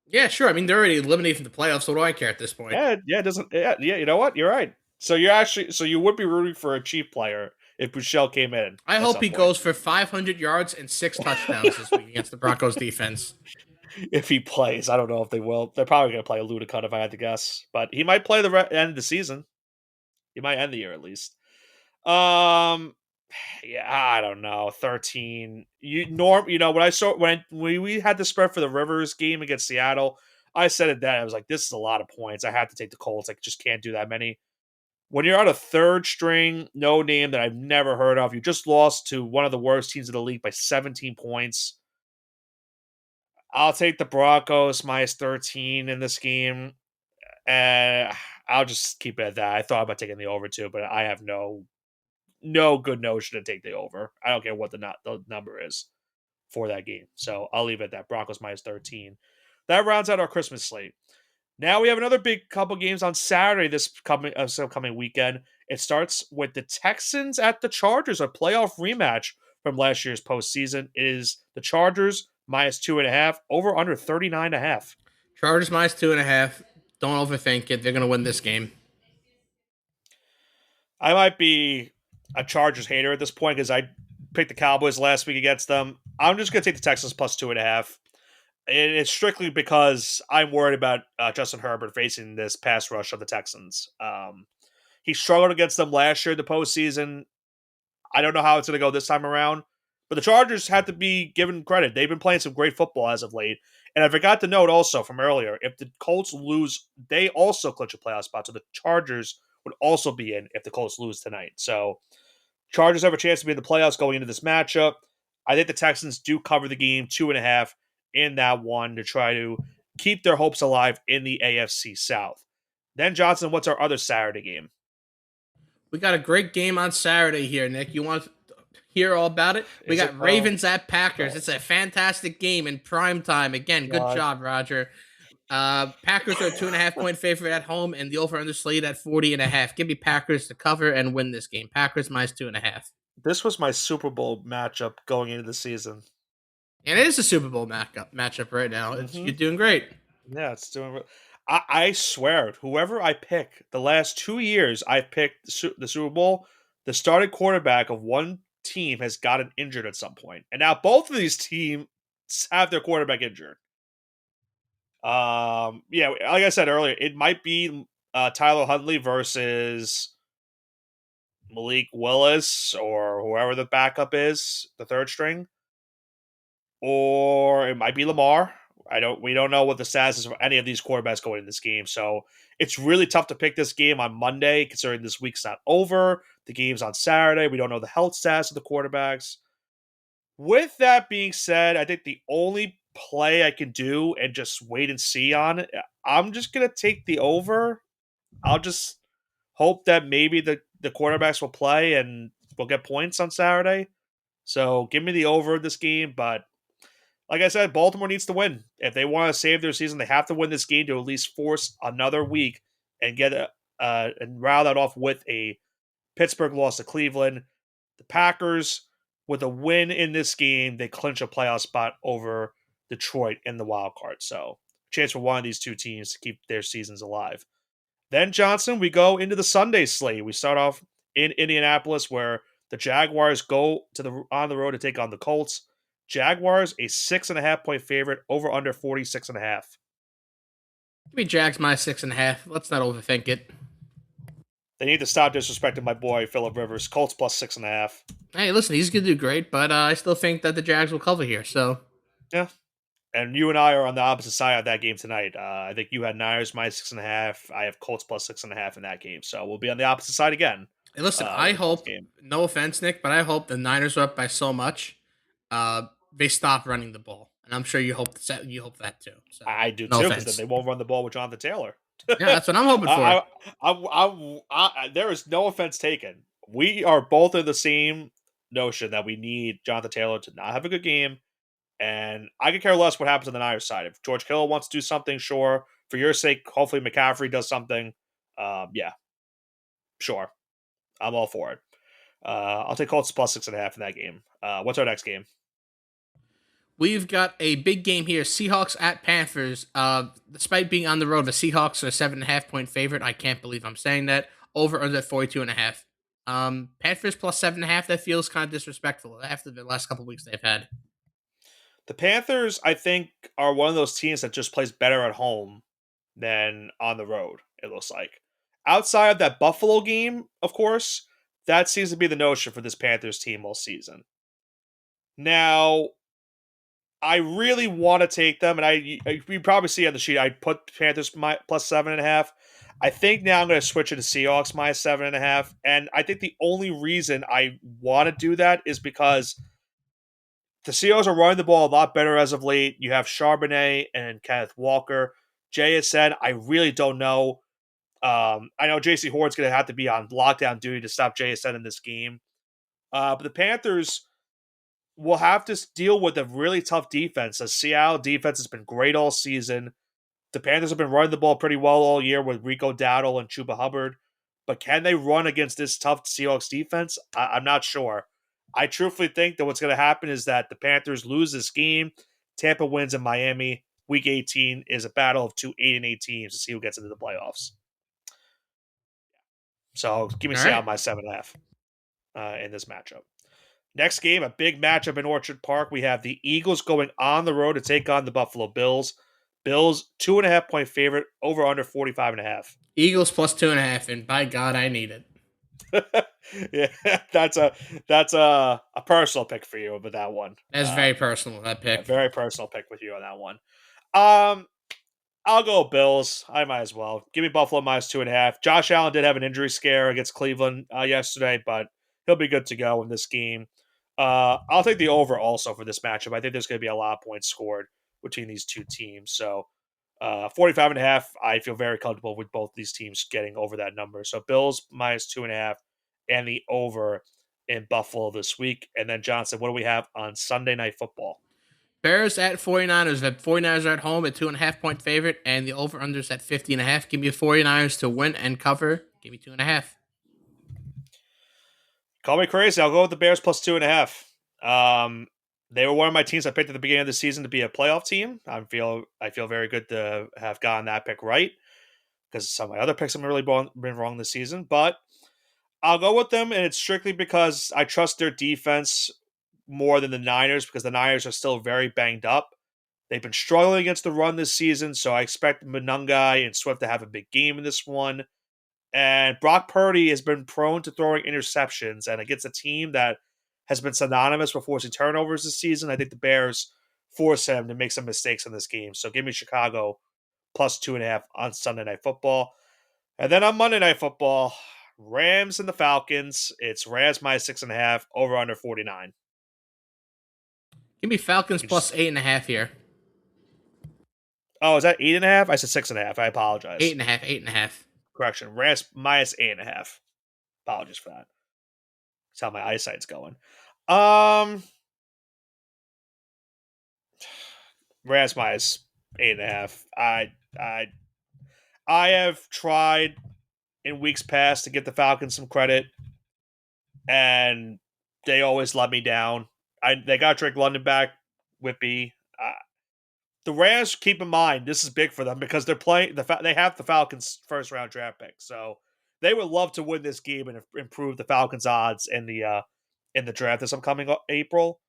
Yeah, sure. I mean, they're already eliminated from the playoffs, so what do I care at this point? Yeah, yeah, it doesn't. Yeah, yeah. You know what? You're right. So you would be rooting for a Chief player if Buechele came in I at hope some he point. goes for 500 yards and 6 touchdowns this week against the Broncos defense. If he plays, I don't know if they will. They're probably going to play a Ludicrous if I had to guess, but he might play the end of the season. He might end the year at least. Um, yeah, I don't know. 13. When I saw when we had the spread for the Rivers game against Seattle, I said it then. I was like, this is a lot of points. I have to take the Colts. I just can't do that many. When you're on a third string, no name that I've never heard of, you just lost to one of the worst teams in the league by 17 points. I'll take the Broncos minus 13 in this game. And I'll just keep it at that. I thought about taking the over too, but I have no good notion to take the over. I don't care what the number is for that game. So I'll leave it at that. Broncos minus 13. That rounds out our Christmas slate. Now we have another big couple games on Saturday this upcoming weekend. It starts with the Texans at the Chargers, a playoff rematch from last year's postseason. It is the Chargers minus 2.5, over under 39.5. Chargers minus 2.5. Don't overthink it. They're going to win this game. I might be a Chargers hater at this point because I picked the Cowboys last week against them. I'm just going to take the Texans plus 2.5. And it's strictly because I'm worried about Justin Herbert facing this pass rush of the Texans. He struggled against them last year in the postseason. I don't know how it's going to go this time around. But the Chargers have to be given credit. They've been playing some great football as of late. And I forgot to note also from earlier, if the Colts lose, they also clinch a playoff spot. So the Chargers would also be in if the Colts lose tonight. So Chargers have a chance to be in the playoffs going into this matchup. I think the Texans do cover the game 2.5 in that one to try to keep their hopes alive in the AFC South. Then, Johnson, what's our other Saturday game? We got a great game on Saturday here, Nick. You want to hear all about it? We got Ravens at Packers. It's a fantastic game in prime time. Again, good job, Roger. Packers are a 2.5 point favorite at home, and the over under slate at 40.5. Give me Packers to cover and win this game. Packers minus 2.5. This was my Super Bowl matchup going into the season. And it is a Super Bowl matchup right now. You're doing great. Yeah, it's doing. I swear, whoever I pick, the last 2 years I've picked the Super Bowl, the starting quarterback of one team has gotten injured at some point, and now both of these teams have their quarterback injured. Yeah, like I said earlier, it might be Tyler Huntley versus Malik Willis or whoever the backup is, the third string, or it might be Lamar. We don't know what the status is of any of these quarterbacks going in this game, so it's really tough to pick this game on Monday, considering this week's not over. The game's on Saturday. We don't know the health status of the quarterbacks. With that being said, I think the only play I can do and just wait and see on it, I'm just gonna take the over. I'll just hope that maybe the quarterbacks will play and we'll get points on Saturday. So give me the over of this game, but like I said, Baltimore needs to win. If they want to save their season, they have to win this game to at least force another week and get and round that off with a Pittsburgh loss to Cleveland. The Packers, with a win in this game, they clinch a playoff spot over Detroit in the wild card. So, chance for one of these two teams to keep their seasons alive. Then, Johnson, we go into the Sunday slate. We start off in Indianapolis, where the Jaguars go on the road to take on the Colts. Jaguars, a 6.5 point favorite, over under 46.5. Give me Jags minus 6.5. Let's not overthink it. They need to stop disrespecting my boy, Phillip Rivers. Colts plus 6.5. Hey, listen, he's going to do great, but I still think that the Jags will cover here. So, yeah. And you and I are on the opposite side of that game tonight. I think you had Niners minus 6.5. I have Colts plus 6.5 in that game. So we'll be on the opposite side again. Hey, listen, I hope, no offense, Nick, but I hope the Niners are up by so much they stop running the ball, and I'm sure you hope that too. So I do no too, because then offense. they won't run the ball with Jonathan Taylor. Yeah, that's what I'm hoping for. There is no offense taken. We are both in the same notion that we need Jonathan Taylor to not have a good game, and I could care less what happens on the Niners side. If George Kittle wants to do something, sure. For your sake, hopefully McCaffrey does something. Yeah, sure. I'm all for it. I'll take Colts plus 6.5 in that game. What's our next game? We've got a big game here. Seahawks at Panthers. Despite being on the road, the Seahawks are a 7.5 point favorite. I can't believe I'm saying that. Over under 42.5. Panthers plus 7.5. That feels kind of disrespectful after the last couple weeks they've had. The Panthers, I think, are one of those teams that just plays better at home than on the road, it looks like. Outside of that Buffalo game, of course, that seems to be the notion for this Panthers team all season. Now, I really want to take them, and you probably see on the sheet I put Panthers plus 7.5. I think now I'm going to switch it to Seahawks minus 7.5, and I think the only reason I want to do that is because the Seahawks are running the ball a lot better as of late. You have Charbonnet and Kenneth Walker. JSN, I really don't know. I know JC Horn's going to have to be on lockdown duty to stop JSN in this game. But the Panthers will have to deal with a really tough defense. The Seattle defense has been great all season. The Panthers have been running the ball pretty well all year with Rico Dowdle and Chuba Hubbard. But can they run against this tough Seahawks defense? I'm not sure. I truthfully think that what's going to happen is that the Panthers lose this game. Tampa wins in Miami. Week 18 is a battle of two 8-8 teams to see who gets into the playoffs. So give me All Seattle right. my 7.5 in this matchup. Next game, a big matchup in Orchard Park. We have the Eagles going on the road to take on the Buffalo Bills. Bills 2.5 point favorite, over under 45.5. Eagles plus 2.5, and by God, I need it. Yeah, that's a personal pick for you with that one. That's very personal, that Yeah, pick. very personal pick with you on that one. Um, I'll go Bills. I might as well. Give me Buffalo minus 2.5. Josh Allen did have an injury scare against Cleveland yesterday, but he'll be good to go in this game. I'll take the over also for this matchup. I think there's going to be a lot of points scored between these two teams. So 45.5, I feel very comfortable with both these teams getting over that number. So Bills minus 2.5 and the over in Buffalo this week. And then Johnson, what do we have on Sunday Night Football? Bears at 49ers. The 49ers are at home at 2.5 point favorite, and the over-unders at 50.5. Give me the 49ers to win and cover. Give me 2.5. Call me crazy. I'll go with the Bears plus 2.5. They were one of my teams I picked at the beginning of the season to be a playoff team. I feel very good to have gotten that pick right because some of my other picks have really been wrong this season. But I'll go with them, and it's strictly because I trust their defense more than the Niners because the Niners are still very banged up. They've been struggling against the run this season, so I expect Monungai and Swift to have a big game in this one. And Brock Purdy has been prone to throwing interceptions, and against a team that has been synonymous with forcing turnovers this season, I think the Bears force him to make some mistakes in this game. So give me Chicago plus 2.5 on Sunday Night Football. And then on Monday Night Football, Rams and the Falcons. It's Rams minus 6.5, over under 49. Give me Falcons You plus just 8.5 here. Oh, is that 8.5? I said 6.5. I Eight apologize. and a half, 8.5. Correction. Rams minus 8.5. Apologies for that. That's how my eyesight's going. Um, Rams minus 8.5. I I have tried in weeks past to get the Falcons some credit, and they always let me down. They got Drake London back, Whippy. The Rams, keep in mind, this is big for them because they're playing they have the Falcons' first round draft pick, so they would love to win this game and improve the Falcons' odds in the draft this upcoming April.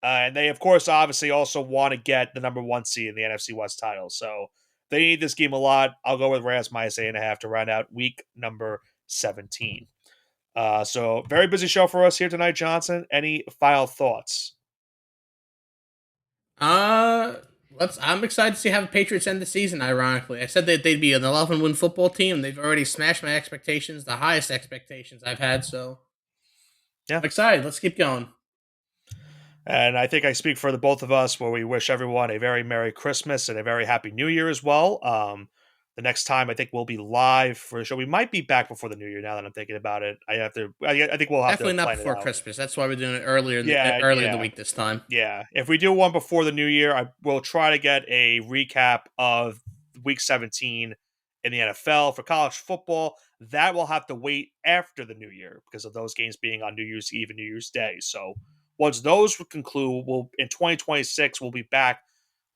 And they, of course, obviously also want to get the number one seed in the NFC West title. So they need this game a lot. I'll go with Rams minus 8.5 to round out week number 17. So very busy show for us here tonight, Johnson. Any final thoughts? Uh, I'm excited to see how the Patriots end the season. Ironically, I said that they'd be an 11-win football team. They've already smashed my expectations, the highest expectations I've had. So Yeah. I'm excited. Let's keep going. And I think I speak for the both of us where we wish everyone a very Merry Christmas and a very Happy New Year as well. The next time I think we'll be live for a show. We might be back before the New Year now that I'm thinking about it. I have to. I think we'll have to Definitely not plan it before out. Christmas. That's why we're doing it Yeah, earlier in the yeah. week this time. Yeah, if we do one before the new year, I will try to get a recap of week 17 in the NFL for college football. That will have to wait after the new year because of those games being on New Year's Eve and New Year's Day. So once those would conclude, we'll in 2026 we'll be back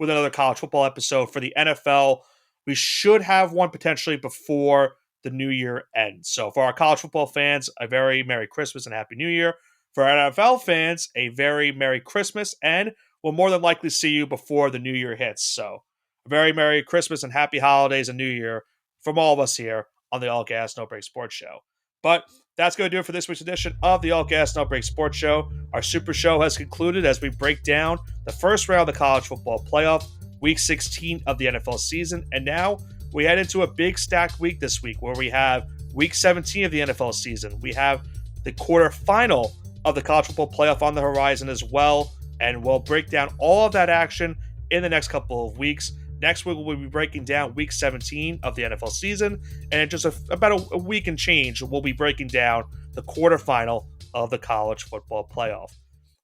with another college football episode for the NFL. We should have one potentially before the new year ends. So for our college football fans, a very Merry Christmas and Happy New Year. For our NFL fans, a very Merry Christmas, and we'll more than likely see you before the new year hits. So, a very Merry Christmas and Happy Holidays and New Year from all of us here on the All Gas No Break Sports Show. But that's going to do it for this week's edition of the All Gas No Break Sports Show. Our Super Show has concluded as we break down the first round of the college football playoff, week 16 of the NFL season, and now we head into a big stacked week this week where we have week 17 of the NFL season. We have the quarterfinal of the college football playoff on the horizon as well. And we'll break down all of that action in the next couple of weeks. Next week, we'll be breaking down week 17 of the NFL season. And in just about a week and change, we'll be breaking down the quarterfinal of the college football playoff.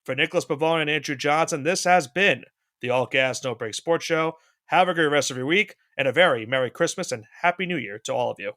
For Nicholas Pavone and Andrew Johnson, this has been the All Gas No Break Sports Show. Have a great rest of your week and a very Merry Christmas and Happy New Year to all of you.